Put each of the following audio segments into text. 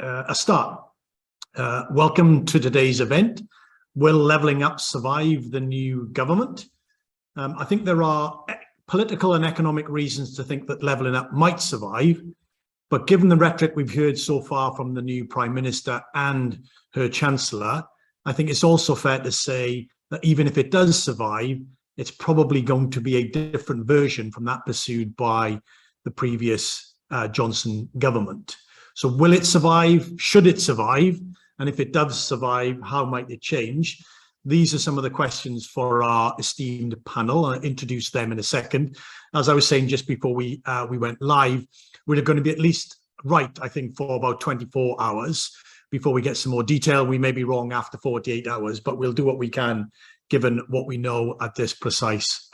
a start. Welcome to today's event. Will Levelling Up survive the new government? I think there are political and economic reasons to think that Levelling Up might survive, but given the rhetoric we've heard so far from the new Prime Minister and her Chancellor, I think it's also fair to say that even if it does survive, it's probably going to be a different version from that pursued by the previous Johnson government. So will it survive? Should it survive? And if it does survive, how might it change? These are some of the questions for our esteemed panel. I'll introduce them in a second. As I was saying just before we went live, we're going to be at least right, I think, for about 24 hours before we get some more detail. We may be wrong after 48 hours, but we'll do what we can given what we know at this precise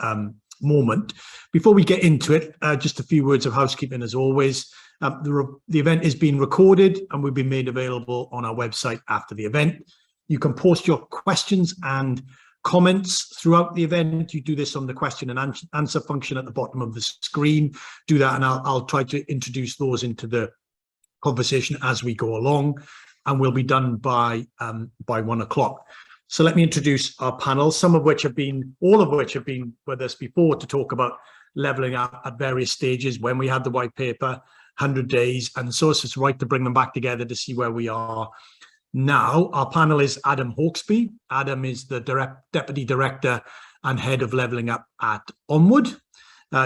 moment. Before we get into it, just a few words of housekeeping as always. The event is being recorded and will be made available on our website after the event. You can post your questions and comments throughout the event. You do this on the question and answer function at the bottom of the screen. Do that and I'll try to introduce those into the conversation as we go along, and we'll be done by 1 o'clock. So let me introduce our panel, all of which have been with us before to talk about levelling up at various stages when we had the white paper, 100 days, and so it's right to bring them back together to see where we are now. Our panel is Adam Hawksbee. Adam is the Deputy Director and Head of Levelling Up at Onward.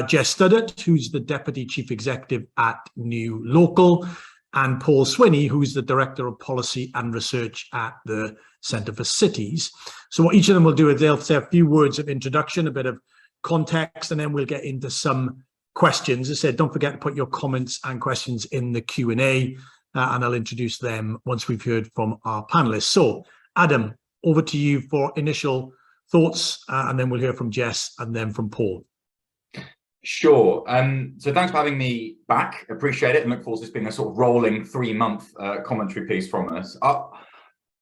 Jess Studdert, who's the Deputy Chief Executive at New Local, and Paul Swinney, who's the Director of Policy and Research at the Centre for Cities. So what each of them will do is they'll say a few words of introduction, a bit of context, and then we'll get into some questions. As I said, don't forget to put your comments and questions in the Q&A, and I'll introduce them once we've heard from our panelists. So, Adam, over to you for initial thoughts, and then we'll hear from Jess and then from Paul. Sure. So thanks for having me back. Appreciate it, and look forward to this being a sort of rolling 3-month commentary piece from us.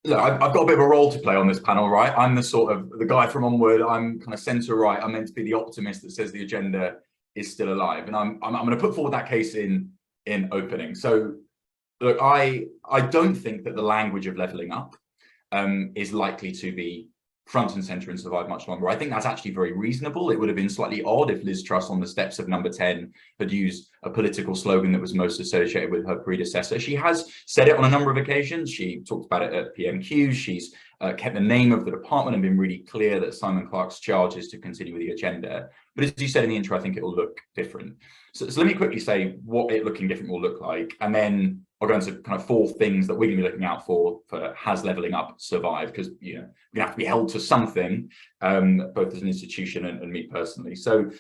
Look, I've got a bit of a role to play on this panel, right? I'm the guy from Onward. I'm kind of centre right. I'm meant to be the optimist that says the agenda is still alive, and I'm going to put forward that case in opening. So, look, I don't think that the language of levelling up is likely to be front and centre and survive much longer. I think that's actually very reasonable. It would have been slightly odd if Liz Truss on the steps of Number 10 had used a political slogan that was most associated with her predecessor. She has said it on a number of occasions. She talked about it at PMQs. She's kept the name of the department and been really clear that Simon Clarke's charge is to continue with the agenda. But as you said in the intro, I think it will look different. So let me quickly say what it looking different will look like, and then I'll go into kind of 4 things that we're going to be looking out for has levelling up survived, because we're going to have to be held to something, both as an institution and me personally. So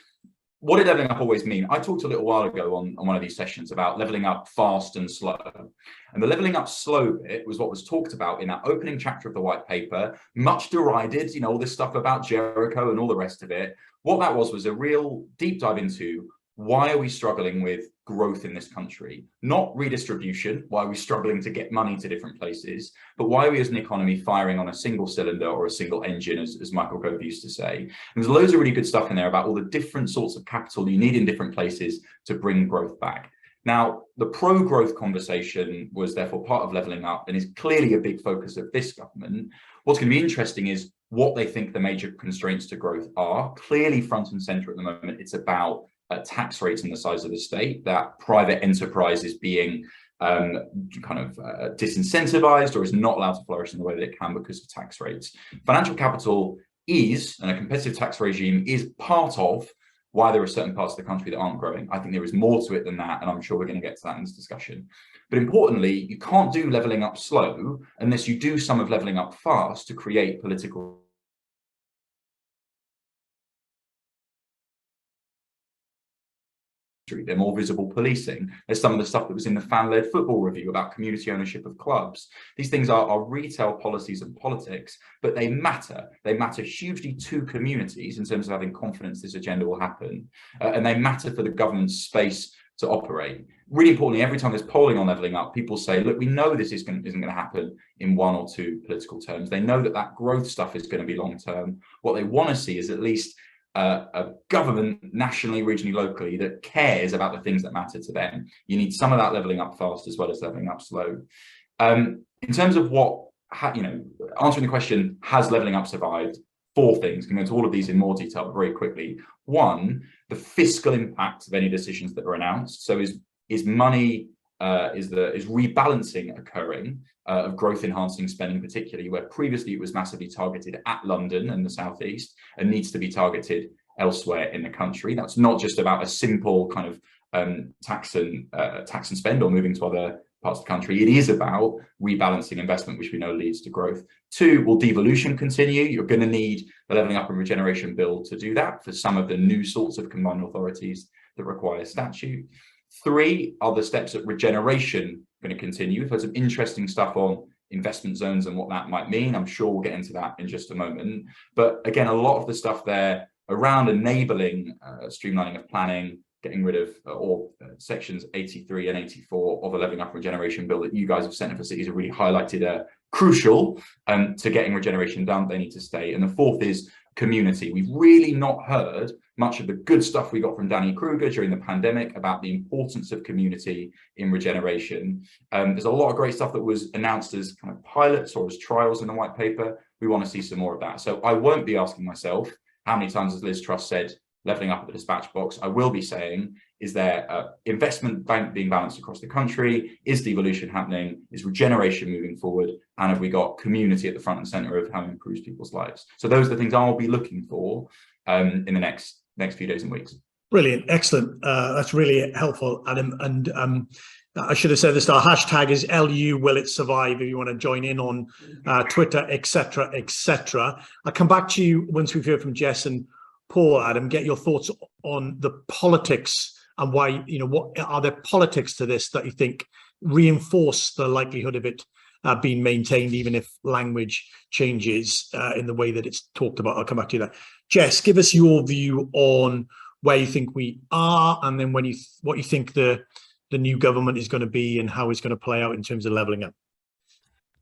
what did levelling up always mean? I talked a little while ago on one of these sessions about levelling up fast and slow. And the levelling up slow bit was what was talked about in that opening chapter of the white paper, much derided, all this stuff about Jericho and all the rest of it. What that was a real deep dive into why are we struggling with growth in this country? Not redistribution, why are we struggling to get money to different places, but why are we as an economy firing on a single cylinder or a single engine, as Michael Gove used to say. And there's loads of really good stuff in there about all the different sorts of capital you need in different places to bring growth back. Now, the pro-growth conversation was therefore part of levelling up and is clearly a big focus of this government. What's going to be interesting is what they think the major constraints to growth are. Clearly front and centre at the moment, it's about tax rates and the size of the state, that private enterprise is being disincentivized or is not allowed to flourish in the way that it can because of tax rates. Financial capital is, and a competitive tax regime is part of why there are certain parts of the country that aren't growing. I think there is more to it than that, and I'm sure we're going to get to that in this discussion. But importantly, you can't do levelling up slow unless you do some of levelling up fast to create political they're more visible policing. There's some of the stuff that was in the fan-led football review about community ownership of clubs. These things are retail policies and politics, but they matter. They matter hugely to communities in terms of having confidence this agenda will happen, and they matter for the government's space to operate. Really importantly, every time there's polling on levelling up, people say, look, we know this isn't going to happen in 1 or 2 political terms. They know that growth stuff is going to be long-term. What they want to see is at least a government nationally, regionally, locally that cares about the things that matter to them. You need some of that levelling up fast as well as levelling up slow. In terms of answering the question, has levelling up survived? 4 things. Can go into all of these in more detail very quickly. One, the fiscal impact of any decisions that are announced. So is money, is rebalancing occurring of growth enhancing spending, particularly where previously it was massively targeted at London and the southeast and needs to be targeted elsewhere in the country. That's not just about a simple kind of tax and spend or moving to other parts of the country. It is about rebalancing investment, which we know leads to growth. 2, will devolution continue? You're going to need the Levelling Up and Regeneration Bill to do that for some of the new sorts of combined authorities that require statute. 3, are the steps at regeneration going to continue? We've heard some interesting stuff on investment zones and what that might mean. I'm sure we'll get into that in just a moment. But again, a lot of the stuff there around enabling streamlining of planning, getting rid of sections 83 and 84 of the Levelling Up and Regeneration Bill that you guys have Centre for Cities have really highlighted crucial to getting regeneration done. They need to stay. And the 4th is community. We've really not heard much of the good stuff we got from Danny Kruger during the pandemic about the importance of community in regeneration. There's a lot of great stuff that was announced as kind of pilots or as trials in the white paper. We want to see some more of that. So I won't be asking myself, how many times has Liz Truss said levelling up at the dispatch box? I will be saying, is there investment bank being balanced across the country? Is devolution happening? Is regeneration moving forward? And have we got community at the front and centre of how it improves people's lives? So those are the things I'll be looking for in the next few days and weeks. Brilliant, excellent. That's really helpful, Adam. And I should have said this, our hashtag is LU will it survive if you want to join in on Twitter, etc., etc. I'll come back to you once we've heard from Jess and Paul. Adam, get your thoughts on the politics and why, what are there politics to this that you think reinforce the likelihood of it being maintained, even if language changes in the way that it's talked about? I'll come back to that. Jess, give us your view on where you think we are, and then what you think the new government is going to be and how it's going to play out in terms of levelling up.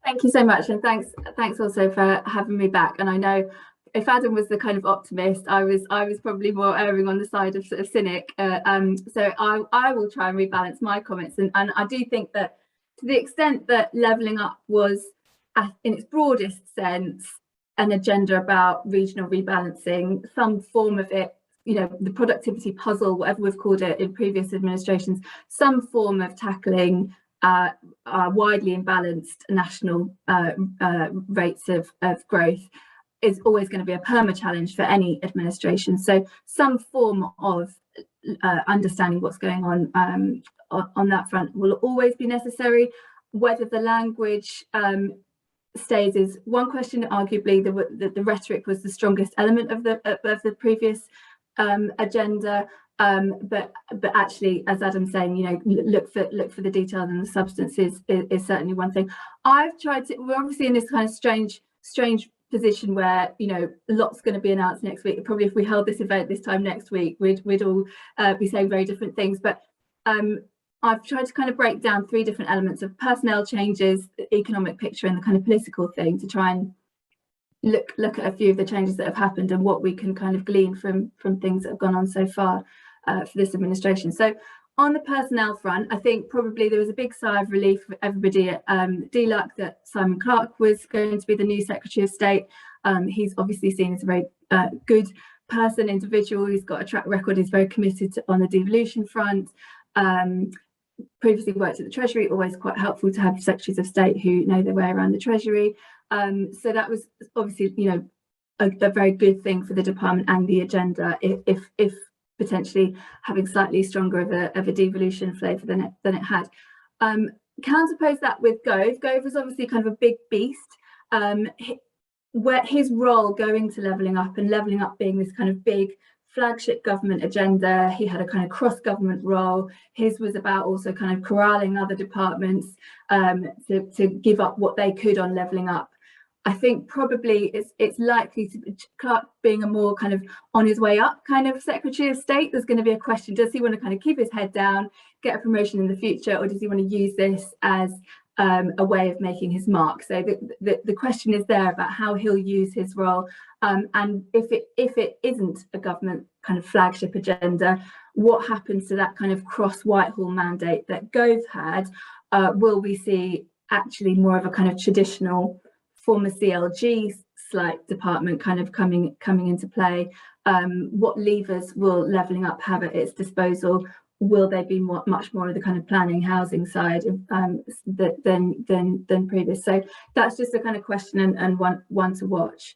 Thank you so much, and thanks also for having me back. And I know if Adam was the kind of optimist, I was probably more erring on the side of sort of cynic. So I will try and rebalance my comments, and I do think that to the extent that levelling up was, in its broadest sense, an agenda about regional rebalancing, some form of it, the productivity puzzle, whatever we've called it in previous administrations, some form of tackling widely imbalanced national rates of growth is always going to be a perma challenge for any administration. So some form of understanding what's going on that front will always be necessary. Whether the language stays is one question. Arguably, the rhetoric was the strongest element of the previous agenda. But actually, as Adam's saying, look for the detail, and the substance is certainly one thing. I've tried to. We're obviously in this kind of strange position where lots going to be announced next week. Probably if we held this event this time next week, we'd all be saying very different things. But I've tried to kind of break down 3 different elements of personnel changes, the economic picture, and the kind of political thing to try and look at a few of the changes that have happened and what we can kind of glean from things that have gone on so far for this administration. So on the personnel front, I think probably there was a big sigh of relief for everybody at DLUC that Simon Clarke was going to be the new Secretary of State. He's obviously seen as a very good person, individual. He's got a track record. He's very committed on the devolution front. Previously worked at the Treasury, always quite helpful to have Secretaries of State who know their way around the Treasury. So that was obviously, a very good thing for the department and the agenda, if potentially having slightly stronger of a devolution flavour than it had. Counterpose that with Gove. Gove was obviously kind of a big beast. Where his role going to levelling up, and levelling up being this kind of big flagship government agenda, he had a kind of cross-government role. His was about also kind of corralling other departments to give up what they could on levelling up. I think probably it's likely to be Clarke being a more kind of on his way up kind of Secretary of State. There's going to be a question: does he want to kind of keep his head down, get a promotion in the future, or does he want to use this as a way of making his mark? So the question is there about how he'll use his role, and if it isn't a government kind of flagship agenda, what happens to that kind of cross Whitehall mandate that Gove had? Will we see actually more of a kind of traditional former CLG slight department kind of coming into play? What levers will Levelling Up have at its disposal? Will they be much more of the kind of planning housing side than previous? So that's just a kind of question and one to watch.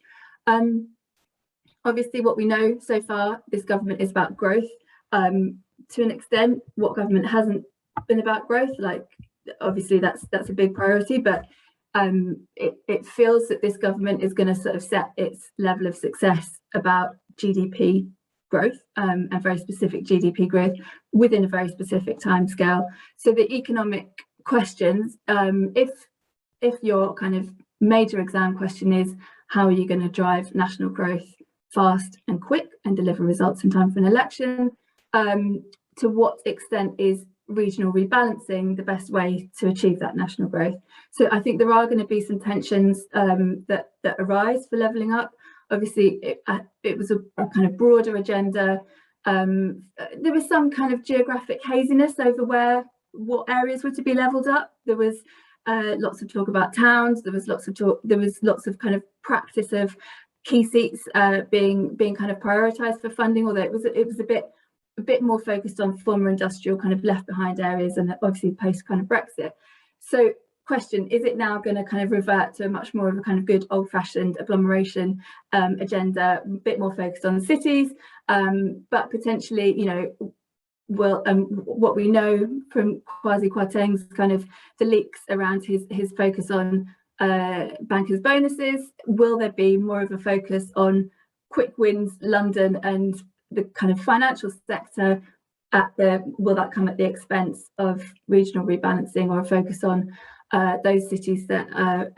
Obviously, what we know so far, this government is about growth. To an extent, what government hasn't been about growth? Like, obviously, that's a big priority, but it feels that this government is going to sort of set its level of success about GDP growth, and very specific GDP growth within a very specific timescale. So the economic questions, if your kind of major exam question is how are you going to drive national growth fast and quick and deliver results in time for an election, to what extent is regional rebalancing the best way to achieve that national growth? So I think there are going to be some tensions that arise for Levelling Up. Obviously, it was a kind of broader agenda. There was some kind of geographic haziness over what areas were to be levelled up. There was lots of talk about towns. There was lots of kind of practice of key seats being kind of prioritised for funding, although it was a bit more focused on former industrial kind of left behind areas and obviously post kind of Brexit. So question, is it now going to kind of revert to a much more of a kind of good old-fashioned agglomeration agenda, a bit more focused on cities, but potentially, you know, will what we know from Kwasi Kwarteng's kind of the leaks around his focus on bankers' bonuses, will there be more of a focus on quick wins, London and the kind of financial sector? Will that come at the expense of regional rebalancing, or a focus on those cities that are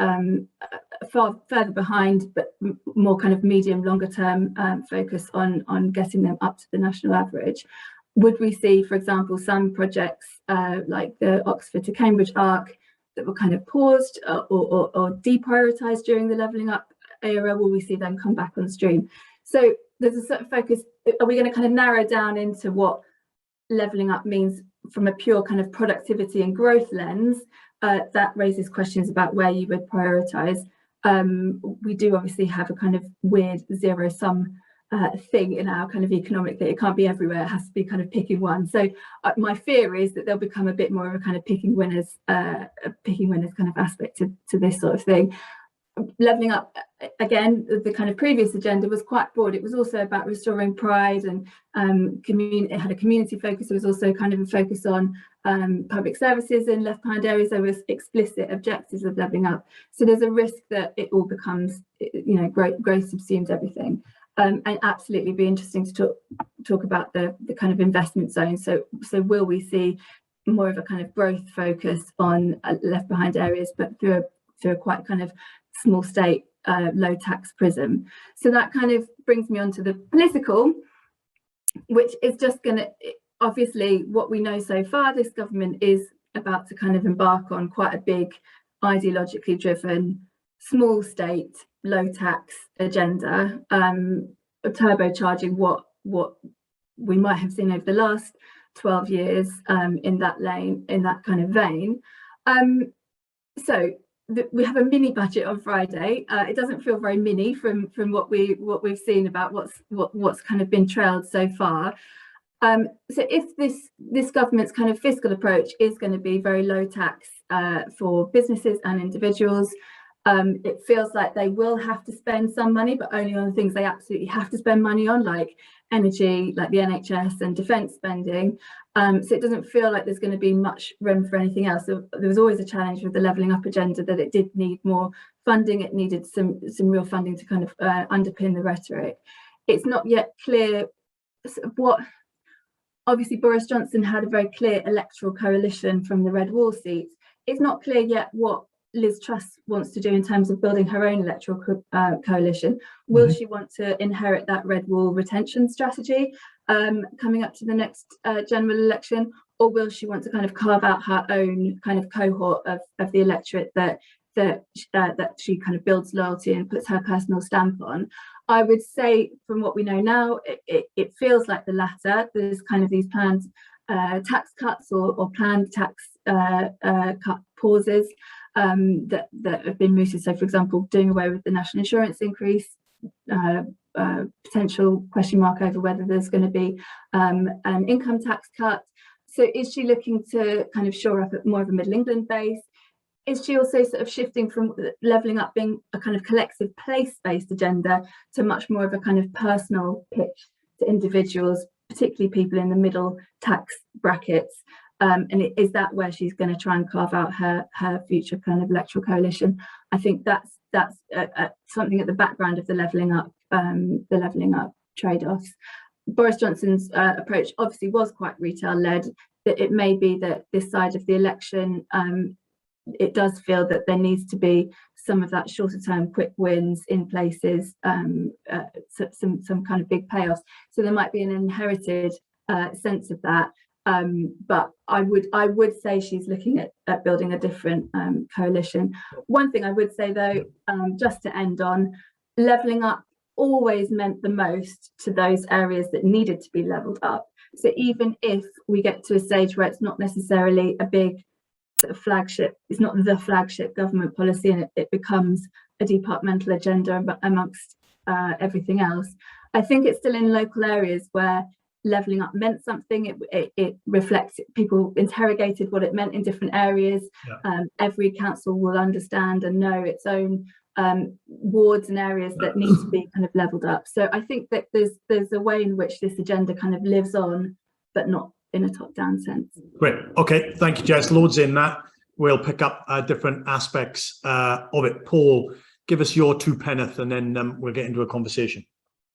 far further behind, but more kind of medium, longer term focus on getting them up to the national average? Would we see, for example, some projects like the Oxford to Cambridge arc that were kind of paused or deprioritised during the Levelling Up era? Will we see them come back on stream? So there's a certain focus. Are we going to kind of narrow down into what Levelling Up means from a pure kind of productivity and growth lens? That raises questions about where you would prioritise. We do obviously have a kind of weird zero-sum thing in our kind of economic, that it can't be everywhere, it has to be kind of picking one. So my fear is that there'll become a bit more of a kind of picking winners kind of aspect to this sort of thing. Levelling Up, again, the kind of previous agenda was quite broad. It was also about restoring pride and it had a community focus. There was also kind of a focus on public services in left behind areas. There was explicit objectives of Levelling Up. So there's a risk that it all becomes, you know, growth subsumes everything. And absolutely be interesting to talk about the kind of investment zone. So will we see more of a kind of growth focus on left behind areas, but through a quite kind of small state, low tax prism? So that kind of brings me on to the political, which is just going to, obviously, what we know so far, this government is about to kind of embark on quite a big ideologically driven small state, low tax agenda, turbocharging what we might have seen over the last 12 years in that kind of vein. So we have a mini budget on Friday. It doesn't feel very mini from what we've seen about what's kind of been trailed so far. So if this government's kind of fiscal approach is going to be very low tax for businesses and individuals, it feels like they will have to spend some money, but only on the things they absolutely have to spend money on, like energy, like the NHS and defence spending. So it doesn't feel like there's going to be much room for anything else. So there was always a challenge with the Levelling Up agenda, that it did need more funding. It needed some real funding to kind of underpin the rhetoric. It's not yet clear what. Obviously, Boris Johnson had a very clear electoral coalition from the Red Wall seats. It's not clear yet what Liz Truss wants to do in terms of building her own electoral coalition. Will she want to inherit that Red Wall retention strategy coming up to the next general election, or will she want to kind of carve out her own kind of cohort of the electorate that she kind of builds loyalty and puts her personal stamp on? I would say, from what we know now, it feels like the latter. There's kind of these planned tax cuts or planned tax cut pauses that have been mooted. So, for example, doing away with the national insurance increase, potential question mark over whether there's going to be an income tax cut. So is she looking to kind of shore up more of a Middle England base? Is she also sort of shifting from levelling up being a kind of collective place-based agenda to much more of a kind of personal pitch to individuals, particularly people in the middle tax brackets? And is that where she's going to try and carve out her future kind of electoral coalition? I think that's something at the background of the levelling up trade-offs. Boris Johnson's approach obviously was quite retail-led. That it may be that this side of the election, it does feel that there needs to be some of that shorter-term quick wins in places, some kind of big payoffs. So there might be an inherited sense of that. But I would say she's looking at building a different coalition. One thing I would say though, just to end on, levelling up always meant the most to those areas that needed to be levelled up. So even if we get to a stage where it's not necessarily a big sort of flagship, it's not the flagship government policy, and it becomes a departmental agenda amongst everything else, I think it's still in local areas where levelling up meant something. It reflects, people interrogated what it meant in different areas. Yeah. Every council will understand and know its own wards and areas that need to be kind of levelled up. So I think that there's a way in which this agenda kind of lives on, but not in a top-down sense. Great. Okay, thank you, Jess. Loads in that. We'll pick up different aspects of it. Paul, give us your two penneth, and then we'll get into a conversation.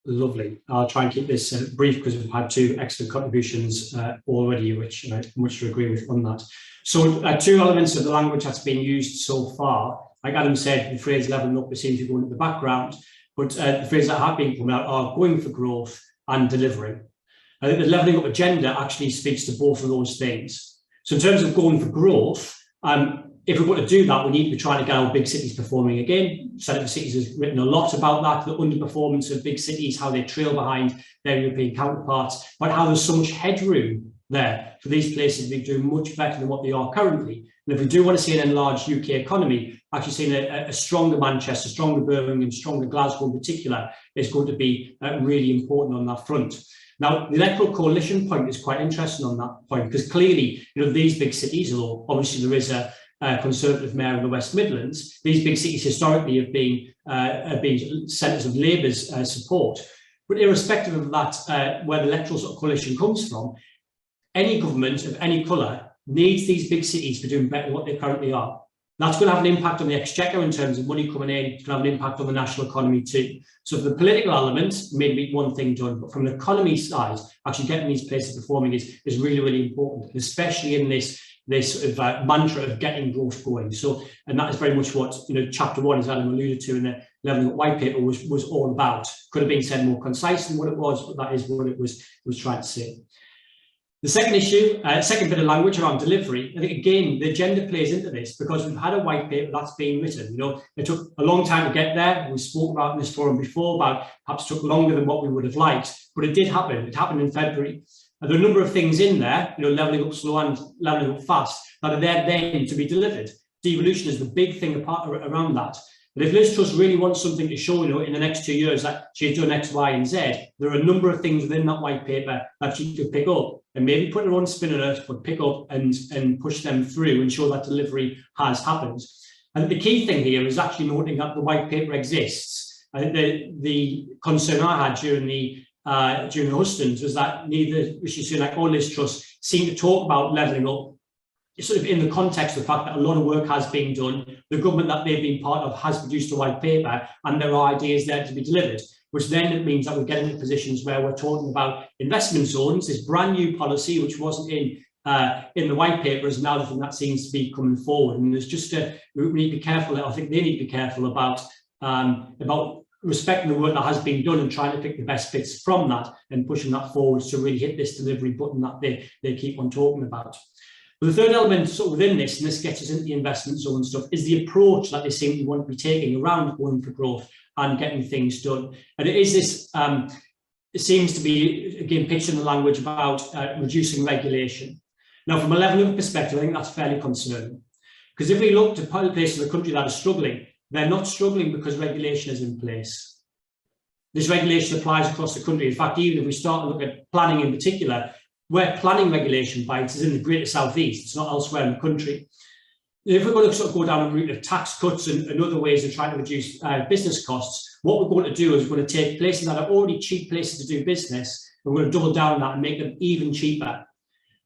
Lovely. I'll try and keep this brief because we've had two excellent contributions already, which I much to agree with on that. So two elements of the language that's been used so far. Like Adam said, the phrase levelling up seems to go into the background, but the phrases that have been coming out are going for growth and delivering. I think the levelling up agenda actually speaks to both of those things. So in terms of going for growth, if we're going to do that, we need to be trying to get our big cities performing again. Senate for Cities has written a lot about that, the underperformance of big cities, how they trail behind their European counterparts, but how there's so much headroom there for these places to be doing much better than what they are currently. And if we do want to see an enlarged UK economy, actually seeing a stronger Manchester, stronger Birmingham, stronger Glasgow in particular is going to be really important on that front. Now, the electoral coalition point is quite interesting on that point, because clearly, these big cities, although obviously there is a Conservative mayor in the West Midlands, these big cities historically have been centres of Labour's support. But irrespective of that, where the electoral sort of coalition comes from, any government of any colour needs these big cities to be doing better than what they currently are. That's going to have an impact on the exchequer in terms of money coming in. It's going to have an impact on the national economy too. So for the political element, maybe one thing done, but from the economy side, actually getting these places performing is really, really important, especially in this sort of mantra of getting growth going. So, and that is very much what chapter 1, as Adam alluded to in the levelling up white paper, was all about. Could have been said more concise than what it was, but that is what it was trying to say. The second issue, second bit of language around delivery, I think again the agenda plays into this, because we've had a white paper that's been written. It took a long time to get there. We spoke about in this forum before about perhaps took longer than what we would have liked, but it did happen. It happened in February. And there are a number of things in there, levelling up slow and levelling up fast, that are there then to be delivered. Devolution is the big thing around that. But if Liz Truss really wants something to show, in the next 2 years that she's done X, Y, and Z, there are a number of things within that white paper that she could pick up and maybe put her own spin on it, but pick up and push them through and show that delivery has happened. And the key thing here is actually noting that the white paper exists. I think the concern I had during the hustings was that neither Rishi Sunak or Liz Truss seemed to talk about levelling up, sort of in the context of the fact that a lot of work has been done. The government that they've been part of has produced a white paper, and there are ideas there to be delivered, which then it means that we're getting to positions where we're talking about investment zones, this brand new policy, which wasn't in the white paper, is now the thing that seems to be coming forward. And there's just we need to be careful. I think they need to be careful about respecting the work that has been done and trying to pick the best bits from that and pushing that forward to really hit this delivery button that they keep on talking about. But the third element sort of within this, and this gets us into the investment zone stuff, is the approach that they seem to want to be taking around going for growth and getting things done. And it is this, it seems to be, again, pitched in the language about reducing regulation. Now, from a levelling up perspective, I think that's fairly concerning. Because if we look to places of the country that are struggling, they're not struggling because regulation is in place. This regulation applies across the country. In fact, even if we start to look at planning in particular, where planning regulation bites is in the Greater South East, it's not elsewhere in the country. If we're going to sort of go down a route of tax cuts and other ways of trying to reduce business costs, what we're going to do is we're going to take places that are already cheap places to do business, and we're going to double down on that and make them even cheaper.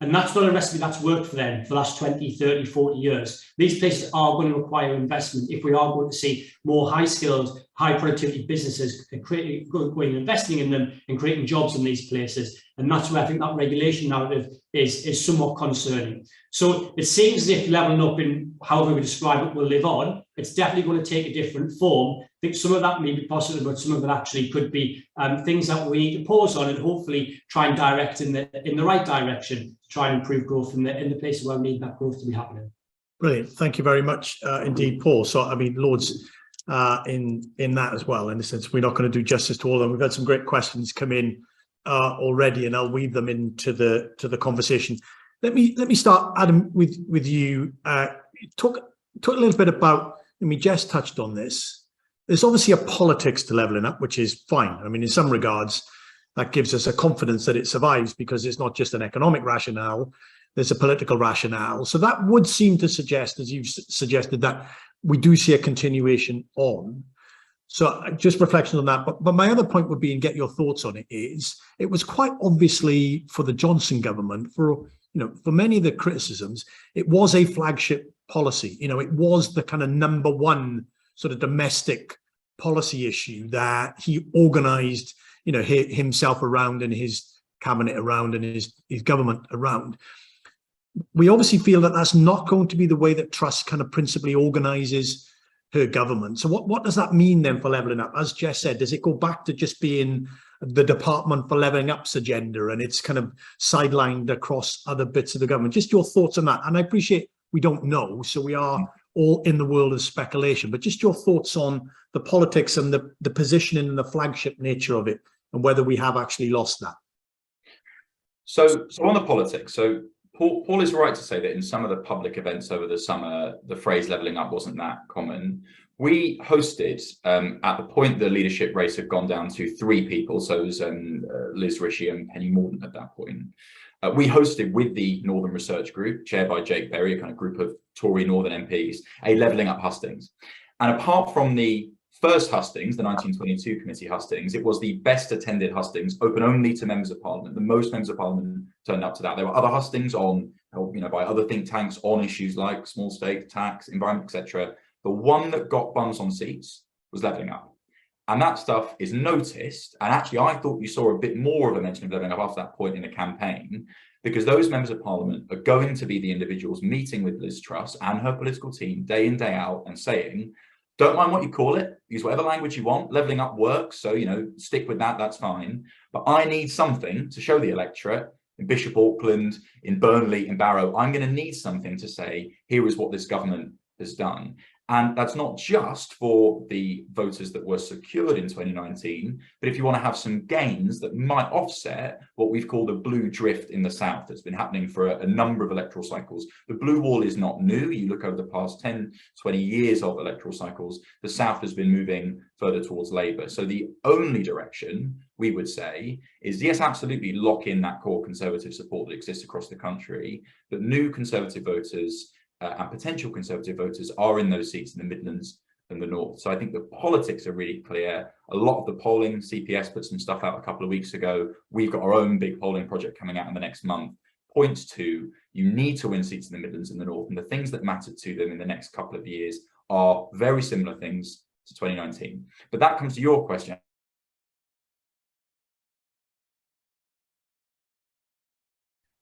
And that's not a recipe that's worked for them for the last 20, 30, 40 years. These places are going to require investment if we are going to see more high-skilled, high-productivity businesses going and investing in them and creating jobs in these places. And that's where I think that regulation narrative is somewhat concerning. So it seems as if levelling up in however we describe it will live on. It's definitely going to take a different form. I think some of that may be positive, but some of it actually could be things that we need to pause on and hopefully try and direct in the right direction to try and improve growth in the places where we need that growth to be happening. Brilliant. Thank you very much indeed, Paul. So, I mean, Lords, in that as well, in the sense we're not going to do justice to all of them. We've had some great questions come in already, and I'll weave them into the conversation. Let me start, Adam, with you. Talk a little bit about, I mean, Jess touched on this. There's obviously a politics to levelling up, which is fine. I mean, in some regards, that gives us a confidence that it survives because it's not just an economic rationale, there's a political rationale. So that would seem to suggest, as you've suggested, that we do see a continuation on. So just reflection on that. But my other point would be, and get your thoughts on it, is it was quite obviously for the Johnson government, for many of the criticisms, it was a flagship policy. It was the kind of number one sort of domestic policy issue that he organized, himself around and his cabinet around and his government around. We obviously feel that that's not going to be the way that Truss kind of principally organizes her government. So what does that mean then for levelling up? As Jess said, does it go back to just being the Department for Levelling Up's agenda and it's kind of sidelined across other bits of the government? Just your thoughts on that. And I appreciate we don't know, so we are all in the world of speculation, but just your thoughts on the politics and the positioning and the flagship nature of it and whether we have actually lost that. So on the politics, so Paul is right to say that in some of the public events over the summer, the phrase levelling up wasn't that common. We hosted, at the point the leadership race had gone down to 3 people, so it was Liz Rishi and Penny Mordaunt at that point. We hosted with the Northern Research Group, chaired by Jake Berry, a kind of group of Tory Northern MPs, a levelling up hustings. And apart from the first hustings, the 1922 committee hustings, it was the best attended hustings, open only to members of parliament. The most members of parliament turned up to that. There were other hustings on, by other think tanks on issues like small state tax, environment, etc. The one that got bums on seats was levelling up. And that stuff is noticed. And actually, I thought you saw a bit more of a mention of levelling up after that point in the campaign, because those members of parliament are going to be the individuals meeting with Liz Truss and her political team day in, day out and saying, don't mind what you call it, use whatever language you want, levelling up works, so, stick with that, that's fine. But I need something to show the electorate in Bishop Auckland, in Burnley, in Barrow. I'm going to need something to say, here is what this government has done. And that's not just for the voters that were secured in 2019, but if you want to have some gains that might offset what we've called the blue drift in the South that's been happening for a number of electoral cycles. The blue wall is not new. You look over the past 10, 20 years of electoral cycles, the South has been moving further towards Labour. So the only direction we would say is, yes, absolutely lock in that core Conservative support that exists across the country, but new Conservative voters and potential Conservative voters are in those seats in the Midlands and the North. So I think the politics are really clear. A lot of the polling, CPS put some stuff out a couple of weeks ago. We've got our own big polling project coming out in the next month, points to you need to win seats in the Midlands and the North. And the things that matter to them in the next couple of years are very similar things to 2019. But that comes to your question.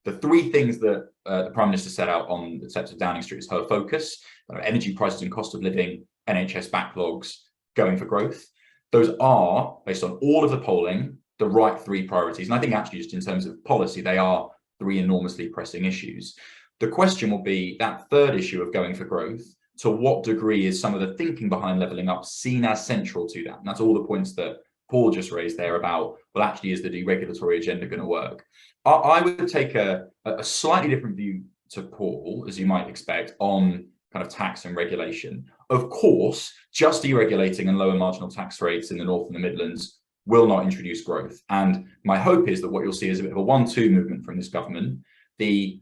The 3 things that the Prime Minister set out on the steps of Downing Street is her focus: energy prices and cost of living, NHS backlogs, going for growth. Those are, based on all of the polling, the right 3 priorities. And I think actually just in terms of policy, they are 3 enormously pressing issues. The question will be that 3rd issue of going for growth. To what degree is some of the thinking behind levelling up seen as central to that? And that's all the points that Paul just raised there about, well, actually, is the deregulatory agenda going to work? I would take a slightly different view to Paul, as you might expect, on kind of tax and regulation. Of course, just deregulating and lower marginal tax rates in the North and the Midlands will not introduce growth. And my hope is that what you'll see is a bit of a 1-2 movement from this government. The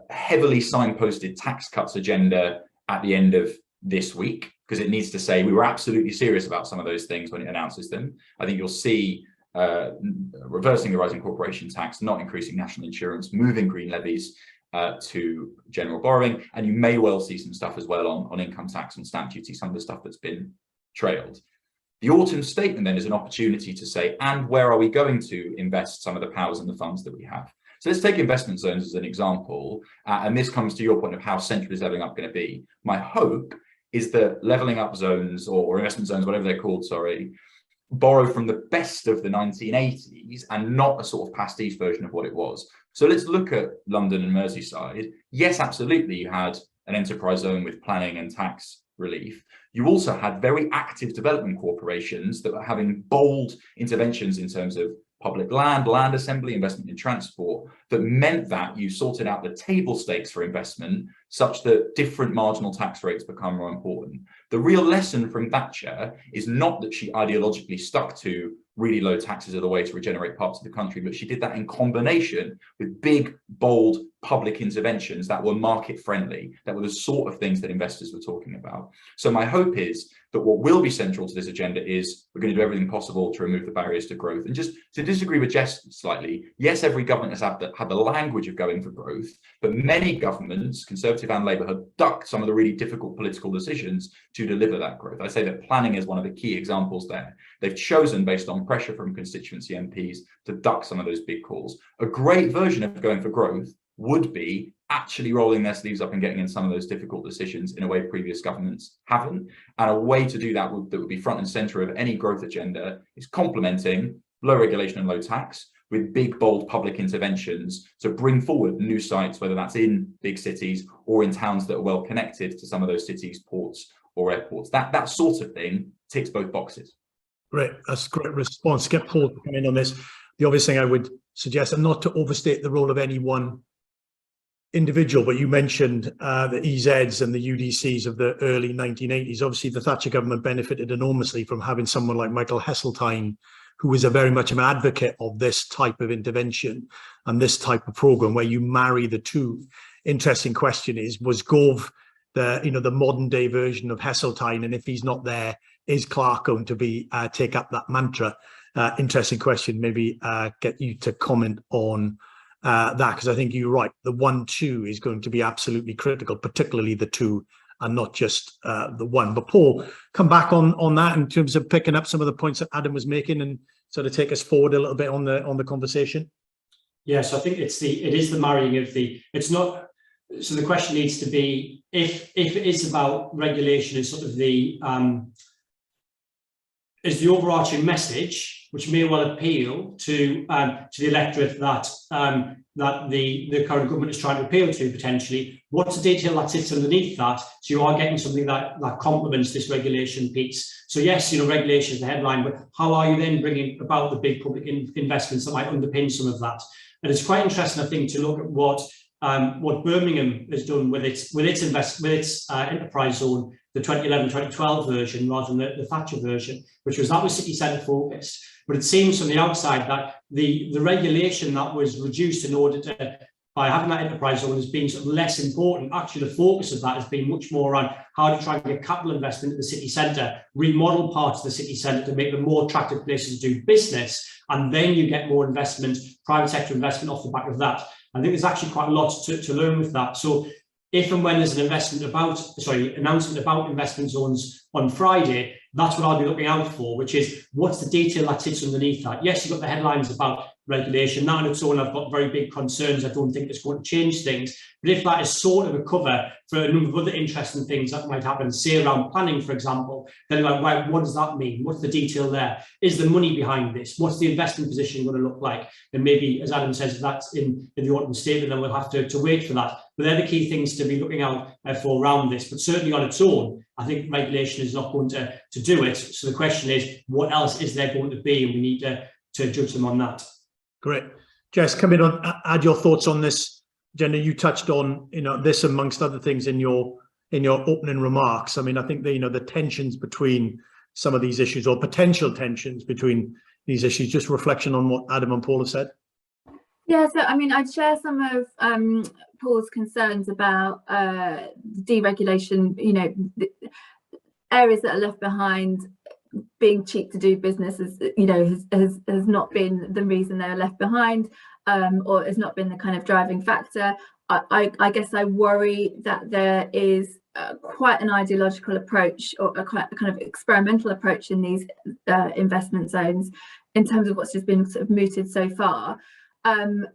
heavily signposted tax cuts agenda at the end of this week, because it needs to say we were absolutely serious about some of those things when it announces them. I think you'll see reversing the rising corporation tax, not increasing national insurance, moving green levies to general borrowing, and you may well see some stuff as well on income tax and stamp duty, some of the stuff that's been trailed. The autumn statement then is an opportunity to say, and where are we going to invest some of the powers and the funds that we have? So let's take investment zones as an example, and this comes to your point of how central is levelling up going to be. My hope is that levelling up zones or investment zones, whatever they're called, borrow from the best of the 1980s and not a sort of pastiche version of what it was. So let's look at London and Merseyside. Yes, absolutely, you had an enterprise zone with planning and tax relief. You also had very active development corporations that were having bold interventions in terms of public land, land assembly, investment in transport, that meant that you sorted out the table stakes for investment such that different marginal tax rates become more important. The real lesson from Thatcher is not that she ideologically stuck to really low taxes are the way to regenerate parts of the country, but she did that in combination with big, bold public interventions that were market friendly, that were the sort of things that investors were talking about. So my hope is that what will be central to this agenda is we're going to do everything possible to remove the barriers to growth. And just to disagree with Jess slightly, yes, every government has had the language of going for growth, but many governments, Conservative and Labour, have ducked some of the really difficult political decisions to deliver that growth. I say that planning is one of the key examples there. They've chosen, based on pressure from constituency MPs, to duck some of those big calls. A great version of going for growth would be actually rolling their sleeves up and getting in some of those difficult decisions in a way previous governments haven't. And a way to do that would be front and center of any growth agenda is complementing low regulation and low tax with big, bold public interventions to bring forward new sites, whether that's in big cities or in towns that are well connected to some of those cities, ports or airports. That sort of thing ticks both boxes. Great, that's a great response. Get Paul to come in on this. The obvious thing I would suggest, and not to overstate the role of any one individual, but you mentioned the EZs and the UDCs of the early 1980s. Obviously, the Thatcher government benefited enormously from having someone like Michael Heseltine, who was very much an advocate of this type of intervention and this type of program where you marry the two. Interesting question is, was Gove the modern day version of Heseltine? And if he's not there, is Clark going to be take up that mantra? Interesting question. Maybe get you to comment on that, because I think you're right. The 1-2 is going to be absolutely critical, particularly the 2 and not just the 1. But Paul, come back on that in terms of picking up some of the points that Adam was making and sort of take us forward a little bit on the conversation. Yes, I think it is the marrying of the, it's not, so the question needs to be, if it is about regulation is sort of the is the overarching message, which may well appeal to the electorate that that the current government is trying to appeal to potentially. What's the detail that sits underneath that? So you are getting something that complements this regulation piece. So yes, regulation is the headline, but how are you then bringing about the big public investments that might underpin some of that? And it's quite interesting, I think, to look at what Birmingham has done with its enterprise zone, the 2011-2012 version rather than the Thatcher version, which was city centre focused. But it seems from the outside that the regulation that was reduced in order to, by having that enterprise zone as being sort of less important, actually the focus of that has been much more on how to try and get capital investment in the city centre, remodel parts of the city centre to make them more attractive places to do business, and then you get more investment, private sector investment off the back of that. I think there's actually quite a lot to learn with that. So if and when there's an announcement about investment zones on Friday, that's what I'll be looking out for, which is what's the detail that sits underneath that. Yes, you've got the headlines about regulation. That on its own, I've got very big concerns. I don't think it's going to change things. But if that is sort of a cover for a number of other interesting things that might happen, say around planning, for example, then like, well, what does that mean? What's the detail there? Is the money behind this? What's the investment position going to look like? And maybe, as Adam says, if that's in the autumn statement, then we'll have to wait for that. But they're the key things to be looking out for around this. But certainly on its own, I think regulation is not going to do it. So the question is, what else is there going to be? And we need to judge them on that. Great. Jess, come in on, add your thoughts on this. Jenna, you touched on, this amongst other things in your in your opening remarks. I mean, I think the tensions between some of these issues, or potential tensions between these issues, just reflection on what Adam and Paul have said. Yeah, so I mean, I'd share some of Paul's concerns about deregulation, the areas that are left behind. Being cheap to do business has not been the reason they're left behind, or has not been the kind of driving factor. I guess I worry that there is quite an ideological approach, or a kind of experimental approach in these investment zones, in terms of what's just been sort of mooted so far, and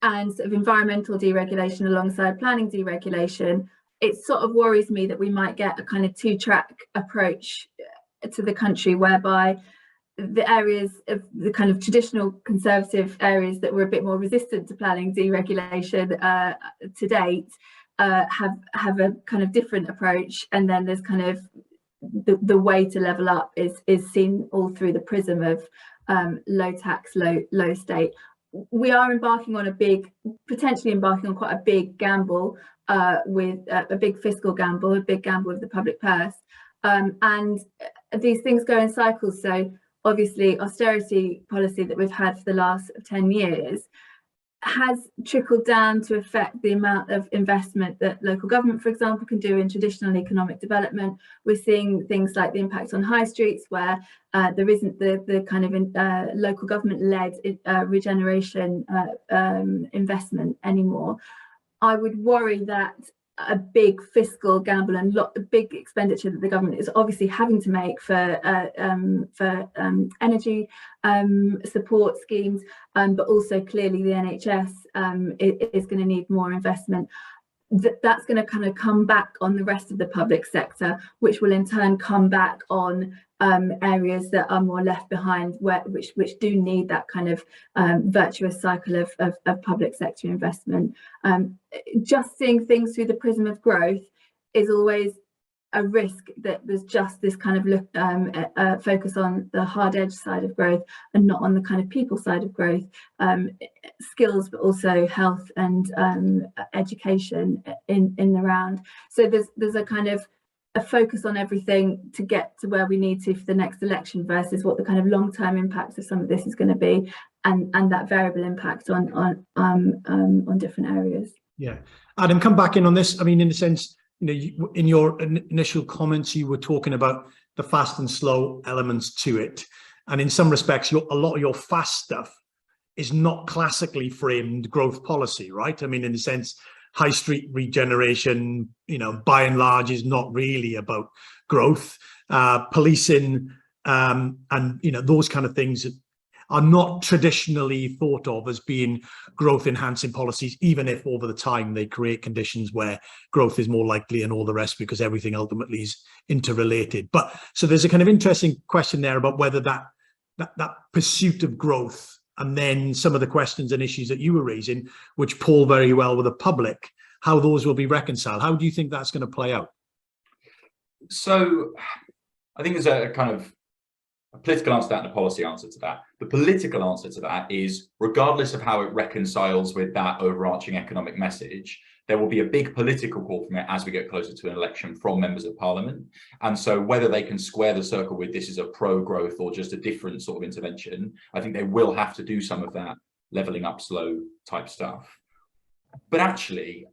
sort of environmental deregulation alongside planning deregulation. It sort of worries me that we might get a kind of two-track approach to the country, whereby the areas of the kind of traditional conservative areas that were a bit more resistant to planning deregulation to date have a kind of different approach, and then there's kind of the way to level up is seen all through the prism of low tax, low state. We are potentially embarking on quite a big gamble, with a big fiscal gamble, a big gamble of the public purse. And these things go in cycles. So obviously austerity policy that we've had for the last 10 years has trickled down to affect the amount of investment that local government, for example, can do in traditional economic development. We're seeing things like the impact on high streets, where there isn't the kind of local government-led regeneration investment anymore. I would worry that a big fiscal gamble and big expenditure that the government is obviously having to make for energy support schemes, but also clearly the NHS is going to need more investment. That's going to kind of come back on the rest of the public sector, which will in turn come back on areas that are more left behind, which do need that kind of virtuous cycle of public sector investment. Just seeing things through the prism of growth is always a risk, that there's just this kind of focus on the hard edge side of growth and not on the kind of people side of growth, skills, but also health and education in the round. So there's a kind of a focus on everything to get to where we need to for the next election, versus what the kind of long-term impacts of some of this is going to be, and that variable impact on different areas. Yeah, Adam, come back in on this. I mean, in a sense, in your initial comments, you were talking about the fast and slow elements to it, and in some respects, a lot of your fast stuff is not classically framed growth policy, right? I mean, in a sense, high street regeneration, by and large, is not really about growth. Policing and those kind of things are not traditionally thought of as being growth enhancing policies, even if over the time they create conditions where growth is more likely and all the rest, because everything ultimately is interrelated. But so there's a kind of interesting question there about whether that pursuit of growth, and then some of the questions and issues that you were raising, which poll very well with the public, how those will be reconciled. How do you think that's going to play out? So I think there's a kind of a political answer to that and a policy answer to that. The political answer to that is, regardless of how it reconciles with that overarching economic message, there will be a big political call from it as we get closer to an election from members of parliament. And so whether they can square the circle with this is a pro-growth or just a different sort of intervention, I think they will have to do some of that levelling up slow type stuff. But actually,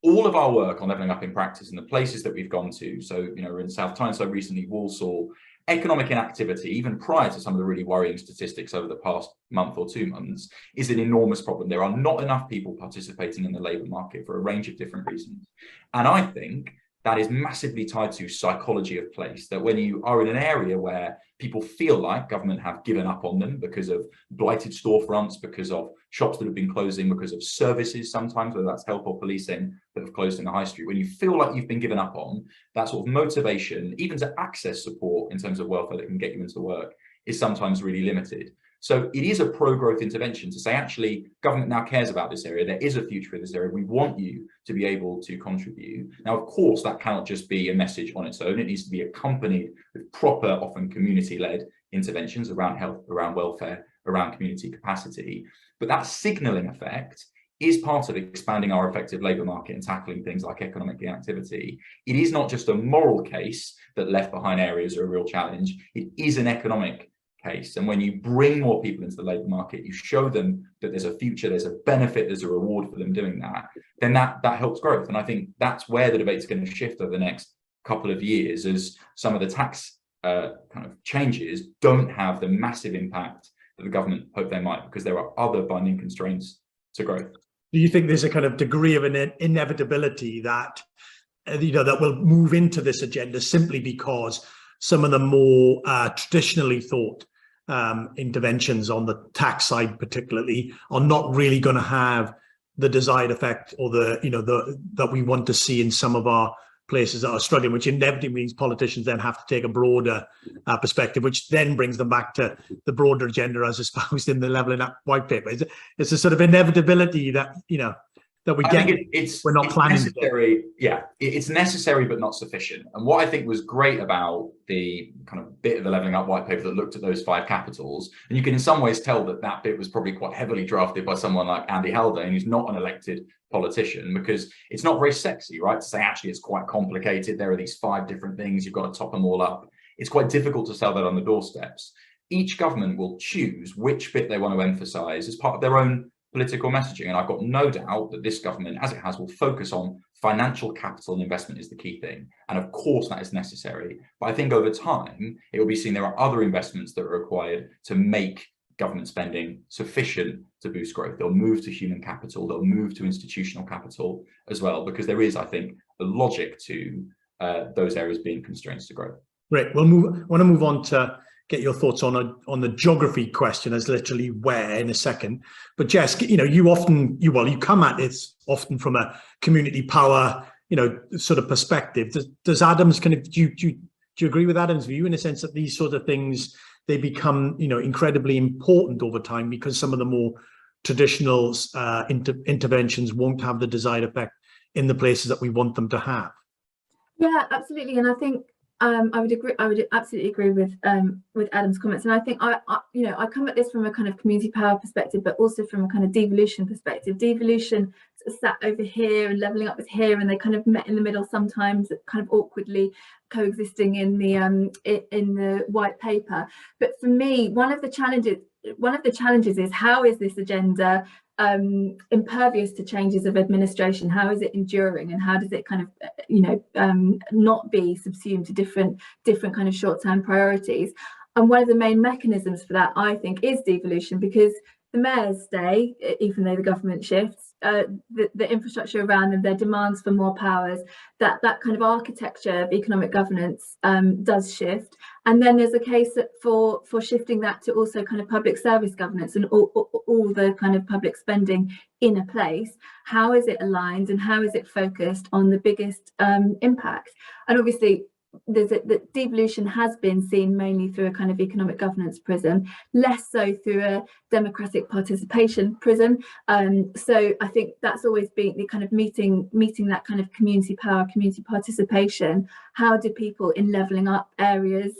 all of our work on levelling up in practice and the places that we've gone to, so, we're in South Tyneside recently, Walsall, economic inactivity, even prior to some of the really worrying statistics over the past month or 2 months, is an enormous problem. There are not enough people participating in the labour market for a range of different reasons. And I think that is massively tied to psychology of place, that when you are in an area where people feel like government have given up on them because of blighted storefronts, because of shops that have been closing, because of services sometimes, whether that's health or policing, that have closed in the high street, when you feel like you've been given up on, that sort of motivation, even to access support in terms of welfare that can get you into work, is sometimes really limited. So it is a pro-growth intervention to say, actually, government now cares about this area. There is a future in this area. We want you to be able to contribute. Now, of course, that cannot just be a message on its own. It needs to be accompanied with proper, often community-led interventions around health, around welfare, around community capacity. But that signalling effect is part of expanding our effective labour market and tackling things like economic inactivity. It is not just a moral case that left behind areas are a real challenge, it is an economic case. And when you bring more people into the labour market, you show them that there's a future, there's a benefit, there's a reward for them doing that, then that helps growth. And I think that's where the debate's going to shift over the next couple of years, as some of the tax kind of changes don't have the massive impact that the government hope they might, because there are other binding constraints to growth. Do you think there's a kind of degree of an inevitability that, that will move into this agenda simply because some of the more traditionally thought interventions on the tax side particularly are not really going to have the desired effect, or that we want to see in some of our places that are struggling, which inevitably means politicians then have to take a broader perspective, which then brings them back to the broader agenda as espoused in the Levelling Up white paper. It's a sort of inevitability that, that we get. We're not planning necessary. Yeah, it's necessary but not sufficient. And what I think was great about the kind of bit of the Levelling Up white paper that looked at those 5 capitals, and you can in some ways tell that that bit was probably quite heavily drafted by someone like Andy Haldane, who's not an elected politician, because it's not very sexy, right, to say actually it's quite complicated, there are these 5 different things, you've got to top them all up. It's quite difficult to sell that on the doorsteps. Each government will choose which bit they want to emphasize as part of their own political messaging, and I've got no doubt that this government, as it has, will focus on financial capital and investment is the key thing, and of course that is necessary. But I think over time it will be seen there are other investments that are required to make government spending sufficient to boost growth. They'll move to human capital, they'll move to institutional capital as well, because there is, I think, a logic to those areas being constraints to growth. Great. I want to move on to get your thoughts on the geography question as literally where in a second. But Jess, you come at this often from a community power, sort of perspective. Does Adam's do you agree with Adam's view in a sense that these sort of things, they become, incredibly important over time because some of the more traditional interventions won't have the desired effect in the places that we want them to have? Yeah, absolutely. And I think I would agree. I would absolutely agree with Adam's comments. And I think I come at this from a kind of community power perspective, but also from a kind of devolution perspective. Devolution sat over here and Levelling Up was here, and they kind of met in the middle sometimes, kind of awkwardly coexisting in the white paper. But for me, one of the challenges is, how is this agenda impervious to changes of administration? How is it enduring, and how does it kind of not be subsumed to different kind of short-term priorities? And one of the main mechanisms for that, I think, is devolution, because the mayors stay even though the government shifts. The infrastructure around them, their demands for more powers, that kind of architecture of economic governance does shift. And then there's a case for shifting that to also kind of public service governance and all the kind of public spending in a place. How is it aligned, and how is it focused on the biggest impact? And obviously the devolution has been seen mainly through a kind of economic governance prism, less so through a democratic participation prism. So I think that's always been the kind of meeting that kind of community power, community participation. How do people in Levelling Up areas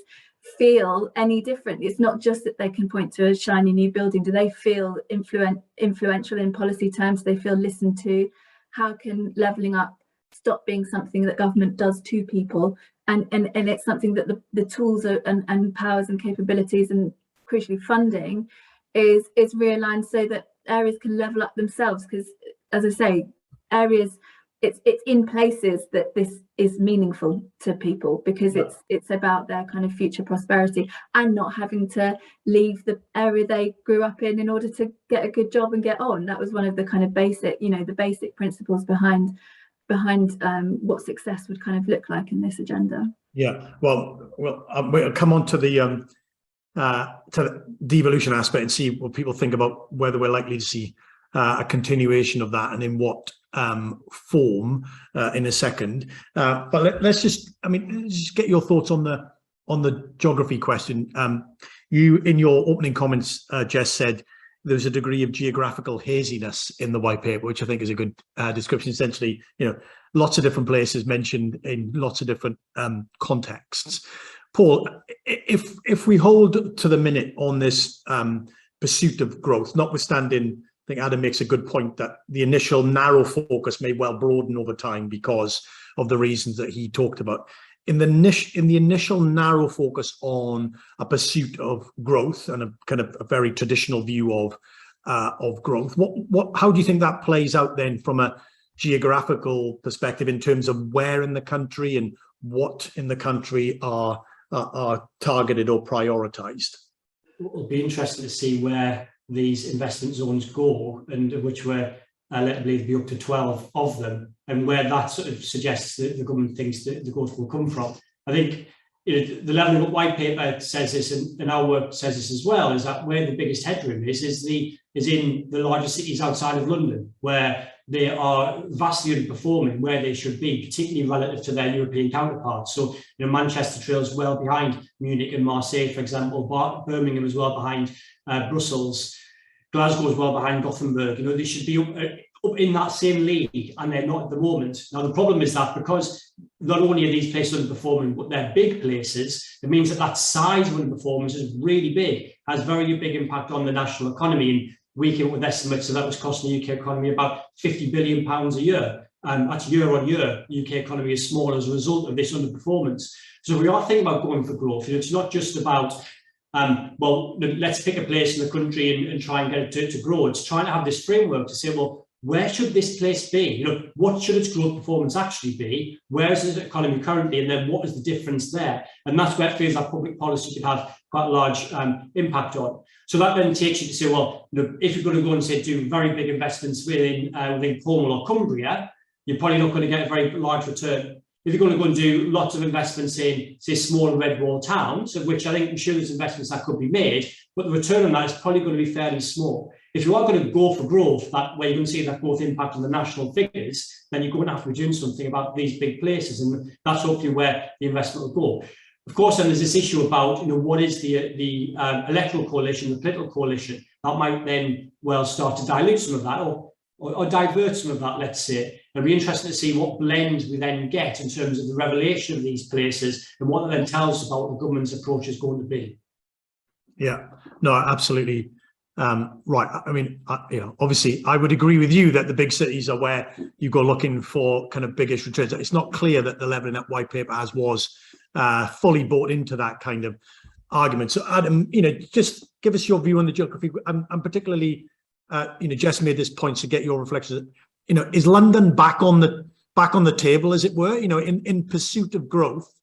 feel any different? It's not just that they can point to a shiny new building. Do they feel influential in policy terms? Do they feel listened to? How can Levelling Up stop being something that government does to people, and it's something that the tools and powers and capabilities and crucially funding is realigned so that areas can level up themselves? Because, as I say, areas, it's in places that this is meaningful to people, because it's about their kind of future prosperity, and not having to leave the area they grew up in order to get a good job and get on. That was one of the kind of basic, the basic principles behind what success would kind of look like in this agenda. Yeah, well, we'll come on to the devolution aspect and see what people think about whether we're likely to see a continuation of that, and in what form in a second. But let's just get your thoughts on the geography question. You, in your opening comments, Jess, said there's a degree of geographical haziness in the white paper, which I think is a good description. Essentially, lots of different places mentioned in lots of different contexts. Paul, if we hold to the minute on this pursuit of growth, notwithstanding think Adam makes a good point that the initial narrow focus may well broaden over time because of the reasons that he talked about. In the initial narrow focus on a pursuit of growth and a kind of a very traditional view of growth, how do you think that plays out then from a geographical perspective in terms of where in the country and what in the country are targeted or prioritized? It'll be interesting to see where these investment zones go, and which were led to believe be up to 12 of them, and where that sort of suggests that the government thinks that the growth will come from. I think the Levelling Up white paper says this, and our work says this as well, is that where the biggest headroom is in the larger cities outside of London, where they are vastly underperforming where they should be, particularly relative to their European counterparts. So, Manchester trails well behind Munich and Marseille, for example. Birmingham is well behind Brussels. Glasgow is well behind Gothenburg. They should be up in that same league, and they're not at the moment. Now, the problem is that because not only are these places underperforming, but they're big places, it means that size of underperformance is really big, has very big impact on the national economy. And we came up with estimates that was costing the UK economy about £50 billion a year. That's year on year. The UK economy is small as a result of this underperformance. So if we are thinking about going for growth, it's not just about, let's pick a place in the country and try and get it to grow. It's trying to have this framework to say, well, where should this place be? What should its growth performance actually be? Where is the economy currently? And then what is the difference there? And that's where it feels like public policy could have quite a large impact on. So that then takes you to say, well, if you're going to go and say do very big investments within Cornwall or Cumbria, you're probably not going to get a very large return. If you're going to go and do lots of investments in, say, small red wall towns, of which I think I'm sure there's investments that could be made, but the return on that is probably going to be fairly small. If you are going to go for growth, that where you're going to see that growth impact on the national figures, then you're going to have to be doing something about these big places, and that's hopefully where the investment will go. Of course, then there's this issue about what is the electoral coalition, the political coalition that might then start to dilute some of that or divert some of that. Let's say it'll be interesting to see what blend we then get in terms of the revelation of these places and what it then tells us about what the government's approach is going to be. Yeah, no, absolutely. Right. I mean, obviously, I would agree with you that the big cities are where you go looking for kind of biggest returns. It's not clear that the Levelling Up white paper was fully bought into that kind of argument. So, Adam, just give us your view on the geography. I'm particularly, Jess made this point to get your reflections. Is London back on the table, as it were? In pursuit of growth,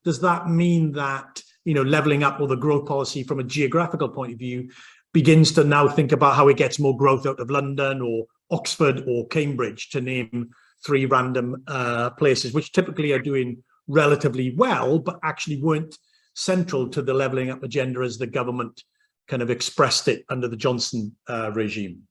does that mean that levelling up or the growth policy from a geographical point of view begins to now think about how it gets more growth out of London or Oxford or Cambridge, to name three random places, which typically are doing relatively well, but actually weren't central to the levelling up agenda as the government kind of expressed it under the Johnson regime?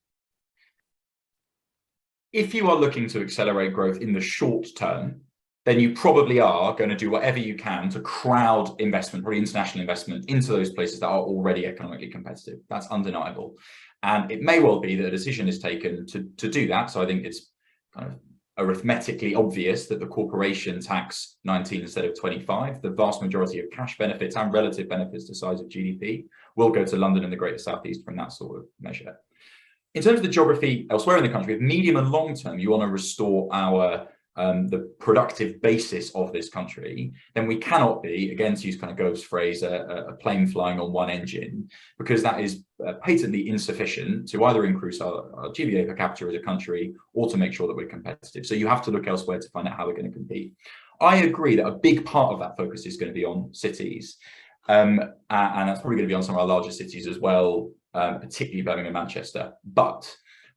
If you are looking to accelerate growth in the short term, then you probably are going to do whatever you can to crowd investment, probably international investment, into those places that are already economically competitive. That's undeniable. And it may well be that a decision is taken to do that. So I think it's kind of arithmetically obvious that the corporation tax 19 instead of 25, the vast majority of cash benefits and relative benefits to size of GDP will go to London and the Greater South East from that sort of measure. In terms of the geography elsewhere in the country, if medium and long term you want to restore our the productive basis of this country, then we cannot be, again to use kind of Gove's phrase, a plane flying on one engine, because that is patently insufficient to either increase our GVA per capita as a country or to make sure that we're competitive. So you have to look elsewhere to find out how we're going to compete. I agree that a big part of that focus is going to be on cities, and that's probably going to be on some of our larger cities as well, particularly Birmingham and Manchester. But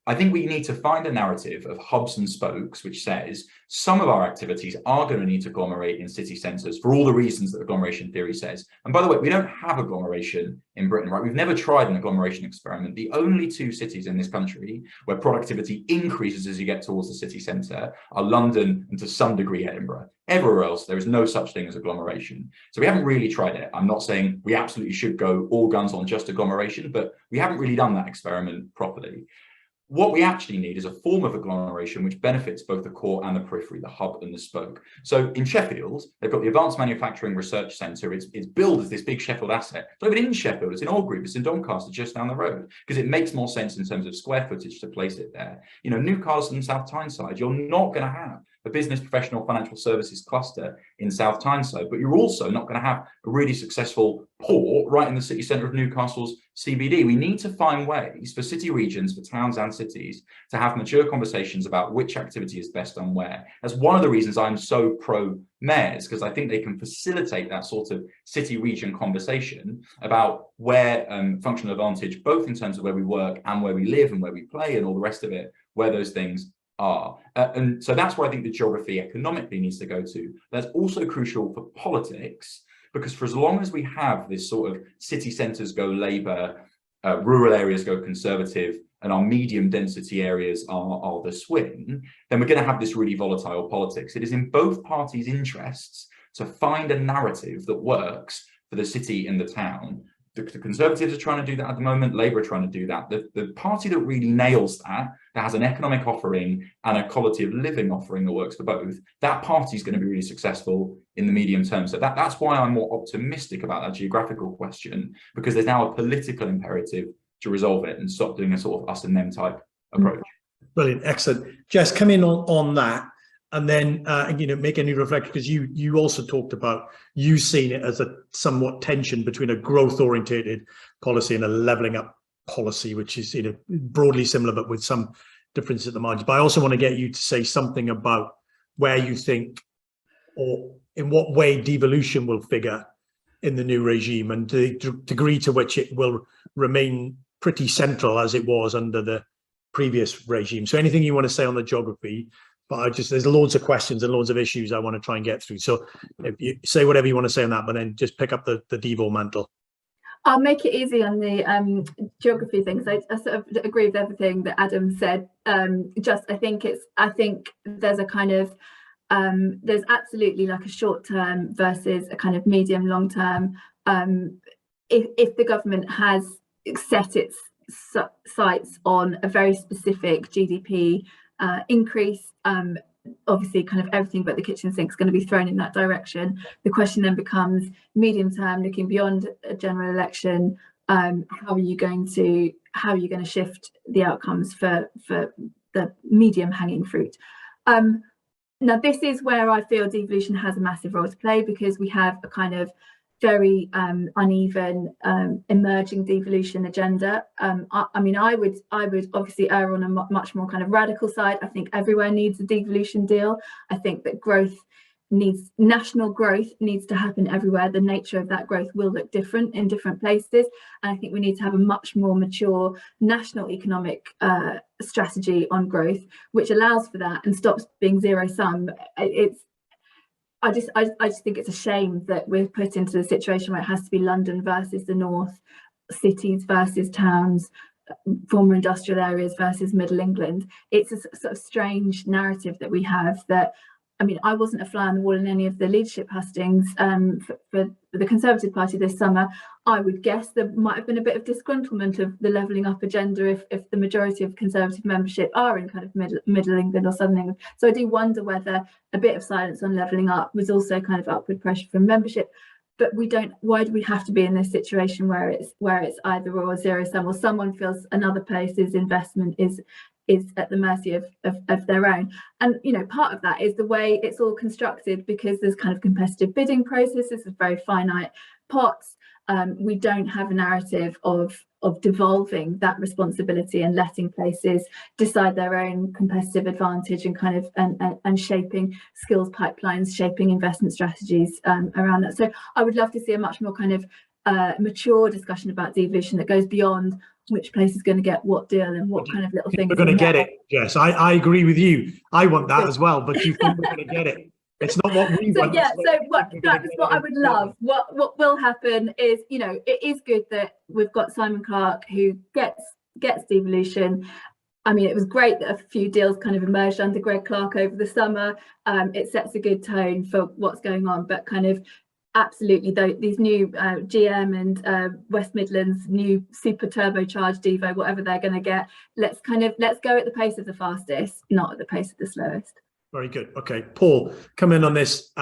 I think we need to find a narrative of hubs and spokes which says some of our activities are going to need to agglomerate in city centres for all the reasons that agglomeration theory says. And by the way, we don't have agglomeration in Britain, right? We've never tried an agglomeration experiment. The only two cities in this country where productivity increases as you get towards the city centre are London and to some degree Edinburgh. Everywhere else, there is no such thing as agglomeration. So we haven't really tried it. I'm not saying we absolutely should go all guns on just agglomeration, but we haven't really done that experiment properly. What we actually need is a form of agglomeration which benefits both the core and the periphery, the hub and the spoke. So in Sheffield, they've got the Advanced Manufacturing Research Centre. It's billed as this big Sheffield asset. It's not even in Sheffield, it's in Onward, it's in Doncaster, just down the road, because it makes more sense in terms of square footage to place it there. You know, Newcastle and South Tyneside, you're not going to have a business professional financial services cluster in South Tyneside, but you're also not going to have a really successful port right in the city centre of Newcastle's CBD. We need to find ways for city regions, for towns and cities, to have mature conversations about which activity is best done where. That's one of the reasons I'm so pro mayors, because I think they can facilitate that sort of city region conversation about where functional advantage, both in terms of where we work and where we live and where we play and all the rest of it, where those things are. And so that's where I think the geography economically needs to go to. That's also crucial for politics, because for as long as we have this sort of city centres go Labour, rural areas go Conservative, and our medium density areas are the swing, then we're going to have this really volatile politics. It is in both parties' interests to find a narrative that works for the city and the town. The Conservatives are trying to do that at the moment. Labour are trying to do that. The party that really nails that has an economic offering and a quality of living offering that works for both, that party is going to be really successful in the medium term. So that's why I'm more optimistic about that geographical question, because there's now a political imperative to resolve it and stop doing a sort of us and them type approach. Brilliant, excellent. Jess, come in on that, and then make any reflection, because you also talked about you seeing it as a somewhat tension between a growth orientated policy and a levelling up policy, which is broadly similar but with some difference at the margins. But I also want to get you to say something about where you think, or in what way, devolution will figure in the new regime, and the degree to which it will remain pretty central as it was under the previous regime. So anything you want to say on the geography? But there's loads of questions and loads of issues I want to try and get through. So if you say whatever you want to say on that, but then just pick up the Devo mantle. I'll make it easy on the geography things. I sort of agree with everything that Adam said. I think there's a kind of there's absolutely like a short term versus a kind of medium long term. If the government has set its sights on a very specific GDP increase, obviously kind of everything but the kitchen sink is going to be thrown in that direction. The question then becomes medium term, looking beyond a general election. How are you going to shift the outcomes for the medium hanging fruit? Now this is where I feel devolution has a massive role to play, because we have a kind of very uneven emerging devolution agenda. I mean, I would obviously err on a much more kind of radical side. I think everywhere needs a devolution deal. I think that national growth needs to happen everywhere. The nature of that growth will look different in different places, and I think we need to have a much more mature national economic strategy on growth, which allows for that and stops being zero sum. I just think it's a shame that we're put into the situation where it has to be London versus the north, cities versus towns, former industrial areas versus Middle England. It's a sort of strange narrative that we have. That, I mean, I wasn't a fly on the wall in any of the leadership hustings for the Conservative Party this summer. I would guess there might have been a bit of disgruntlement of the levelling up agenda if the majority of Conservative membership are in kind of Middle England or Southern England. So I do wonder whether a bit of silence on levelling up was also kind of upward pressure from membership. But why do we have to be in this situation where it's either or zero sum, or someone feels another place's investment is at the mercy of their own? And part of that is the way it's all constructed, because there's kind of competitive bidding processes with very finite pots. We don't have a narrative of devolving that responsibility and letting places decide their own competitive advantage and kind of and shaping skills pipelines, shaping investment strategies around that. So I would love to see a much more kind of mature discussion about devolution that goes beyond which place is going to get what deal and what kind of little things. We're going to get it. Yes, I agree with you. I want that as well, but you think we're going to get it? It's not what we want. Yeah, that's what I would love. What will happen is, it is good that we've got Simon Clarke who gets devolution. I mean, it was great that a few deals kind of emerged under Greg Clark over the summer. It sets a good tone for what's going on, but kind of absolutely, these new GM and West Midlands new super turbocharged Devo, whatever they're going to get, let's go at the pace of the fastest, not at the pace of the slowest. Very good. Okay, Paul, come in on this.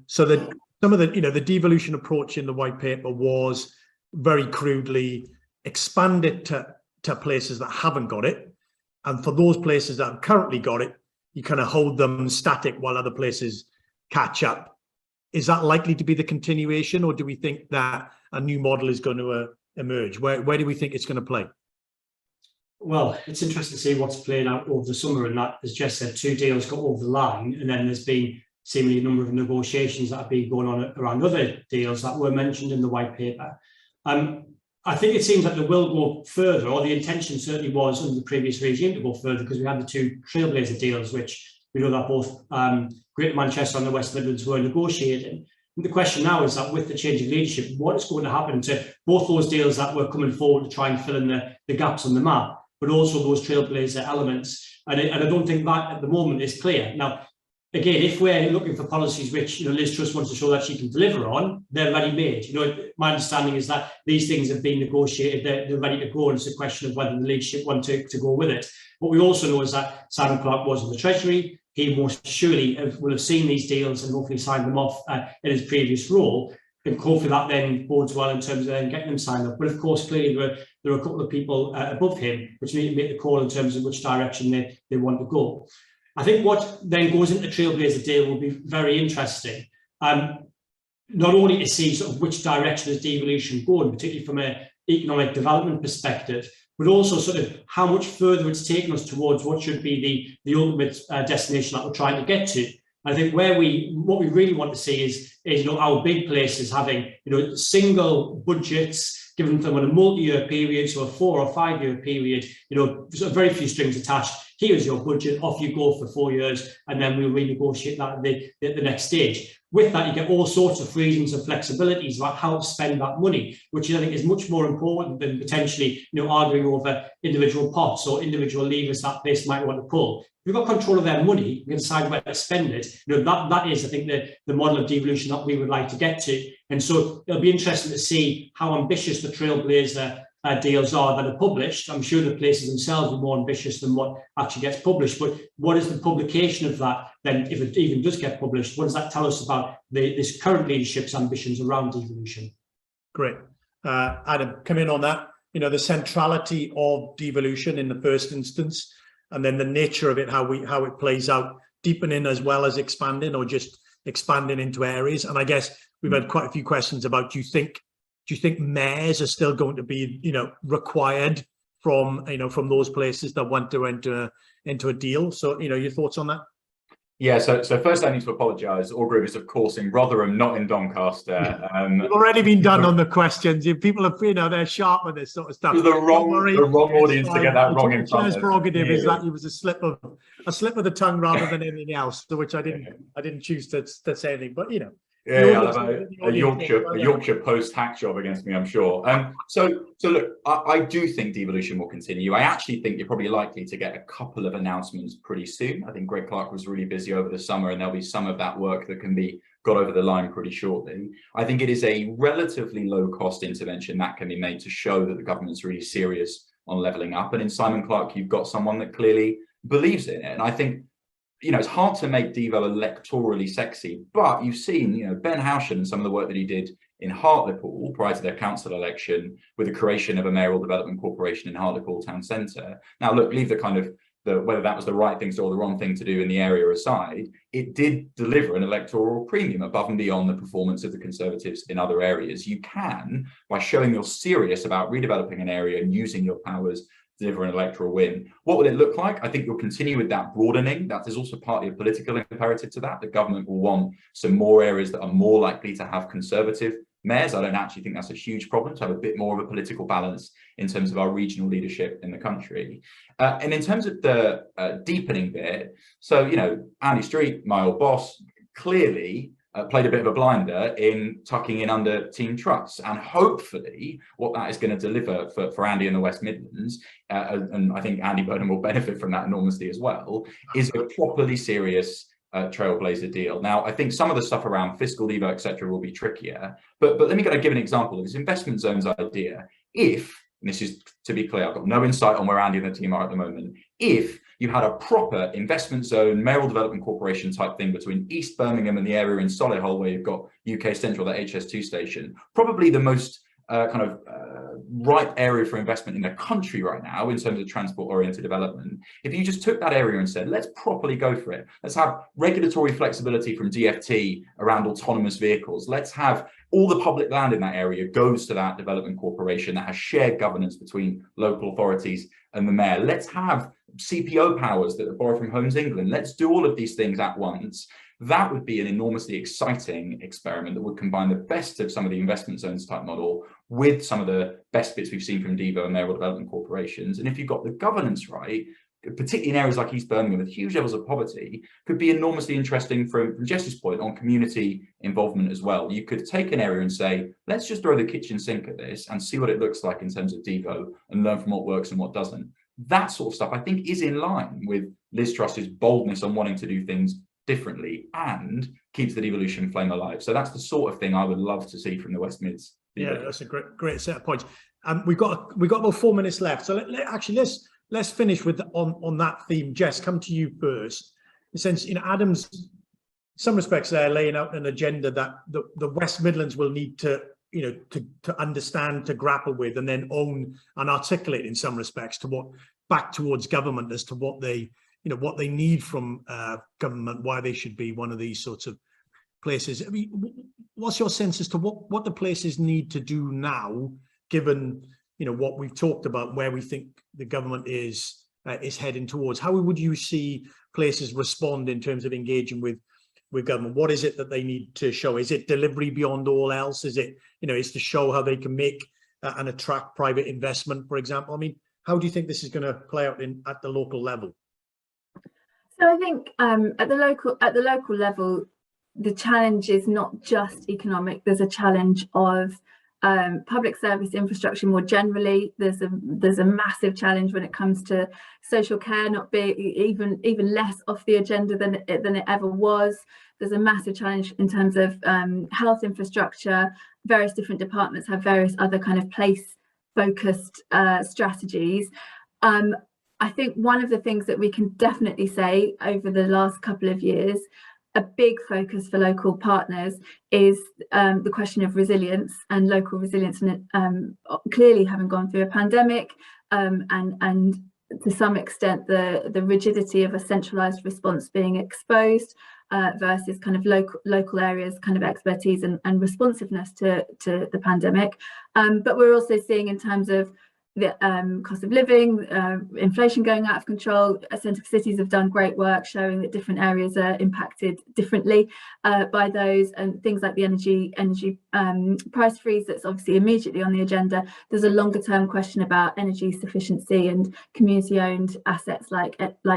So that some of the, the devolution approach in the white paper was very crudely expand it to places that haven't got it, and for those places that have currently got it, you kind of hold them static while other places catch up. Is that likely to be the continuation, or do we think that a new model is going to emerge? Where do we think it's going to play? Well, it's interesting to see what's playing out over the summer, and that, as Jess said, 2 deals got over the line, and then there's been seemingly a number of negotiations that have been going on around other deals that were mentioned in the white paper. I think it seems like they will go further, or the intention certainly was under the previous regime to go further, because we had the 2 Trailblazer deals, which we know that both Greater Manchester and the West Midlands were negotiating. And the question now is that with the change of leadership, what is going to happen to both those deals that were coming forward to try and fill in the gaps on the map, but also those Trailblazer elements? And I don't think that at the moment is clear. Now, again, if we're looking for policies which Liz Truss wants to show that she can deliver on, they're ready made. My understanding is that these things have been negotiated, they're ready to go, and it's a question of whether the leadership want to go with it. What we also know is that Simon Clarke was in the Treasury. He most surely will have seen these deals and hopefully signed them off in his previous role. And hopefully that then bodes well in terms of then getting them signed up. But of course, clearly there are a couple of people above him which need to make the call in terms of which direction they want to go. I think what then goes into the Trailblazer deal will be very interesting. Not only to see sort of which direction is devolution going, particularly from an economic development perspective, but also sort of how much further it's taken us towards what should be the ultimate destination that we're trying to get to. I think what we really want to see is our big places having single budgets, given them on a multi-year period, so a 4 or 5 year period, sort of very few strings attached. Here's your budget, off you go for 4 years, and then we'll renegotiate that at the next stage. With that, you get all sorts of freedoms and flexibilities about how to spend that money, which I think is much more important than potentially arguing over individual pots or individual levers that place might want to pull. If you've got control of their money, you can decide where to spend it. That is, I think, the model of devolution that we would like to get to. And so it'll be interesting to see how ambitious the Trailblazer deals are that are published. I'm sure the places themselves are more ambitious than what actually gets published, but what is the publication of that then, if it even does get published? What does that tell us about this current leadership's ambitions around devolution? Great. Adam, come in on that. The centrality of devolution in the first instance, and then the nature of it, how it plays out, deepening as well as expanding, or just expanding into areas. And I guess we've had quite a few questions about, do you think mayors are still going to be, required from those places that want to enter into a deal? So, your thoughts on that? Yeah, so first I need to apologise. Orgreave is, of course, in Rotherham, not in Doncaster. You've already been done on the questions. People are, they're sharp with this sort of stuff. The wrong audience to get that wrong in front of. The prerogative is that it was a slip of the tongue rather than anything else, to which I didn't choose to say anything. But Yeah, I'll have a Yorkshire Post hack job against me, I'm sure. So look, I do think devolution will continue. I actually think you're probably likely to get a couple of announcements pretty soon. I think Greg Clark was really busy over the summer, and there'll be some of that work that can be got over the line pretty shortly. I think it is a relatively low-cost intervention that can be made to show that the government's really serious on levelling up. And in Simon Clarke, you've got someone that clearly believes in it. And I think it's hard to make Devo electorally sexy, but you've seen, Ben Houchen and some of the work that he did in Hartlepool prior to their council election with the creation of a mayoral development corporation in Hartlepool town centre. Now, look, leave whether that was the right thing to do or the wrong thing to do in the area aside, it did deliver an electoral premium above and beyond the performance of the Conservatives in other areas. You can, by showing you're serious about redeveloping an area and using your powers, deliver an electoral win. What will it look like? I think you'll continue with that broadening. That is also partly a political imperative to that. The government will want some more areas that are more likely to have Conservative mayors. I don't actually think that's a huge problem, to have a bit more of a political balance in terms of our regional leadership in the country. And in terms of the deepening bit, so, Andy Street, my old boss, clearly played a bit of a blinder in tucking in under Team Truss. And hopefully what that is going to deliver for Andy in the West Midlands, and I think Andy Burnham will benefit from that enormously as well, is a properly serious trailblazer deal. Now, I think some of the stuff around fiscal lever, etc., will be trickier. But let me give an example of this investment zones idea. If, and this is to be clear, I've got no insight on where Andy and the team are at the moment. If you had a proper investment zone, mayoral development corporation type thing between East Birmingham and the area in Solihull, where you've got UK Central, that HS2 station, probably the most right area for investment in the country right now in terms of transport-oriented development. If you just took that area and said, let's properly go for it. Let's have regulatory flexibility from DFT around autonomous vehicles. Let's have all the public land in that area goes to that development corporation that has shared governance between local authorities and the mayor. Let's have CPO powers that borrow from Homes England. Let's do all of these things at once. That would be an enormously exciting experiment that would combine the best of some of the investment zones type model with some of the best bits we've seen from Devo and mayoral development corporations. And if you've got the governance right, particularly in areas like East Birmingham with huge levels of poverty, could be enormously interesting from Jess's point on community involvement as well. You could take an area and say, let's just throw the kitchen sink at this and see what it looks like in terms of Devo and learn from what works and what doesn't. That sort of stuff, I think, is in line with Liz Truss's boldness on wanting to do things differently and keeps the devolution flame alive. So that's the sort of thing I would love to see from the West Mids. Yeah, that's a great set of points. We've got about 4 minutes left. So let's finish with on that theme. Jess, come to you first. In the sense, Adam's, in some respects, they're laying out an agenda that the West Midlands will need to, to understand, to grapple with, and then own and articulate in some respects back towards government as to what they need from government, why they should be one of these sorts of places. I mean, what's your sense as to what the places need to do now, given what we've talked about, where we think the government is heading towards? How would you see places respond in terms of engaging with government? What is it that they need to show? Is it delivery beyond all else? Is it is to show how they can make and attract private investment, for example? I mean, how do you think this is going to play out at the local level? So I think at the local level, the challenge is not just economic. There's a challenge of public service infrastructure more generally. There's a massive challenge when it comes to social care not being even less off the agenda than it ever was. There's a massive challenge in terms of health infrastructure. Various different departments have various other kind of place-focused strategies. I think one of the things that we can definitely say over the last couple of years, a big focus for local partners is the question of resilience and local resilience, and clearly having gone through a pandemic and to some extent the rigidity of a centralised response being exposed versus kind of local areas kind of expertise and responsiveness to the pandemic. But we're also seeing in terms of the cost of living, inflation going out of control. Centre for Cities have done great work showing that different areas are impacted differently by those, and things like the energy price freeze that's obviously immediately on the agenda. There's a longer term question about energy sufficiency and community owned assets like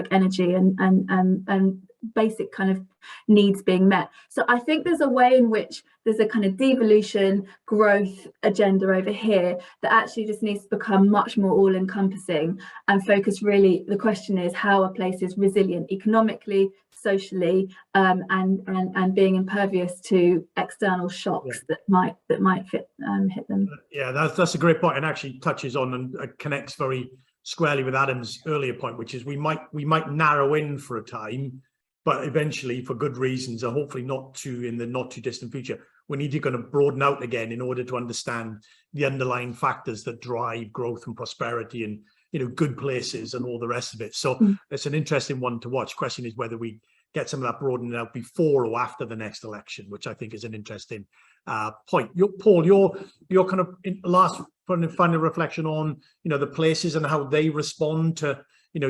energy and basic kind of needs being met. So I think there's a way in which there's a kind of devolution growth agenda over here that actually just needs to become much more all-encompassing and focus really. The question is how a place is resilient economically, socially, and being impervious to external shocks that might hit them. Yeah, that's a great point, and actually touches on and connects very squarely with Adam's earlier point, which is we might narrow in for a time, but eventually, for good reasons, and hopefully in the not too distant future, we need to kind of broaden out again in order to understand the underlying factors that drive growth and prosperity and good places and all the rest of it. So it's an interesting one to watch. Question is whether we get some of that broadened out before or after the next election, which I think is an interesting point. Paul, your kind of last final reflection on the places and how they respond to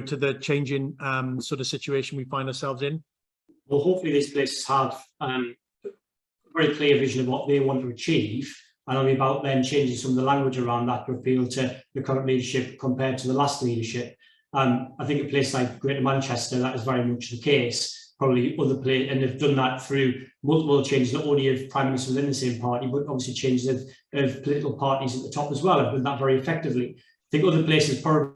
to the changing sort of situation we find ourselves in? Well, hopefully these places have a very clear vision of what they want to achieve, and it'll be about then changing some of the language around that to appeal to the current leadership compared to the last leadership. I think a place like Greater Manchester, that is very much the case. Probably other places, and they've done that through multiple changes, not only of prime ministers within the same party, but obviously changes of political parties at the top as well, have done that very effectively. I think other places probably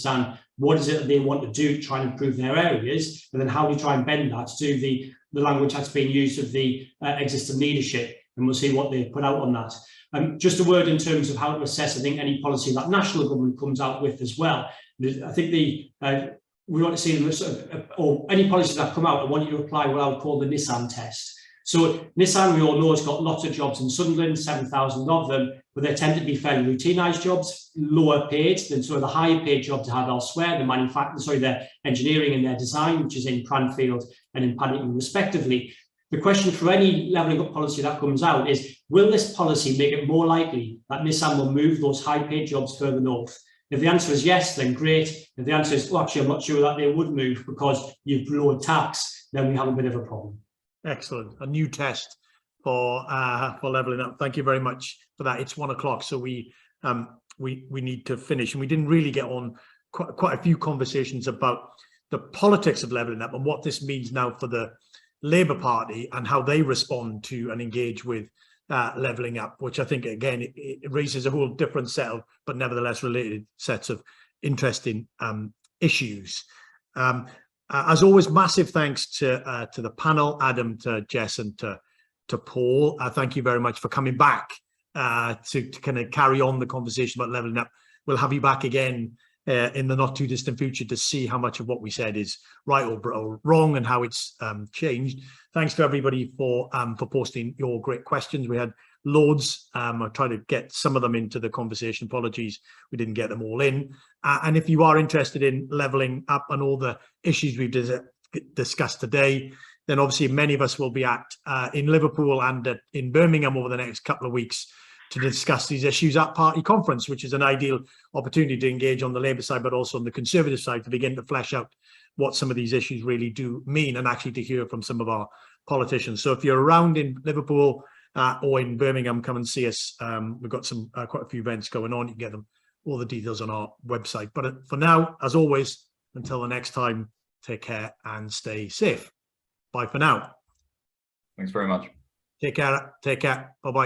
understand what is it that they want to do to try and improve their areas, and then how do you try and bend that to the language that's being used of the existing leadership, and we'll see what they put out on that. Just a word in terms of how to assess, I think, any policy that national government comes out with as well. I think we want to see them, or any policies that come out, I want you to apply what I would call the Nissan test. So Nissan, we all know, has got lots of jobs in Sunderland, 7,000 of them, but they tend to be fairly routinized jobs, lower paid than sort of the higher paid jobs they have elsewhere, their engineering and their design, which is in Cranfield and in Paddington respectively. The question for any levelling up policy that comes out is, will this policy make it more likely that Nissan will move those high paid jobs further north? If the answer is yes, then great. If the answer is, well, actually, I'm not sure that they would move because you've lowered tax, then we have a bit of a problem. Excellent. A new test for levelling up. Thank you very much for that. It's 1 o'clock, so we need to finish, and we didn't really get on quite a few conversations about the politics of levelling up and what this means now for the Labour Party and how they respond to and engage with levelling up, which I think, again, it raises a whole different set of, but nevertheless related sets of interesting issues. As always, massive thanks to the panel, Adam, to Jess, and to Paul. Thank you very much for coming back to kind of carry on the conversation about levelling up. We'll have you back again in the not too distant future to see how much of what we said is right or wrong and how it's changed. Thanks to everybody for posting your great questions. We had loads. I tried to get some of them into the conversation. Apologies, we didn't get them all in. And if you are interested in levelling up and all the issues we've discussed today, then obviously many of us will be in Liverpool and in Birmingham over the next couple of weeks to discuss these issues at Party Conference, which is an ideal opportunity to engage on the Labour side, but also on the Conservative side, to begin to flesh out what some of these issues really do mean, and actually to hear from some of our politicians. So if you're around in Liverpool or in Birmingham, come and see us. We've got some quite a few events going on. You can get them, all the details on our website. But for now, as always, until the next time, take care and stay safe. Bye for now. Thanks very much. Take care. Bye-bye.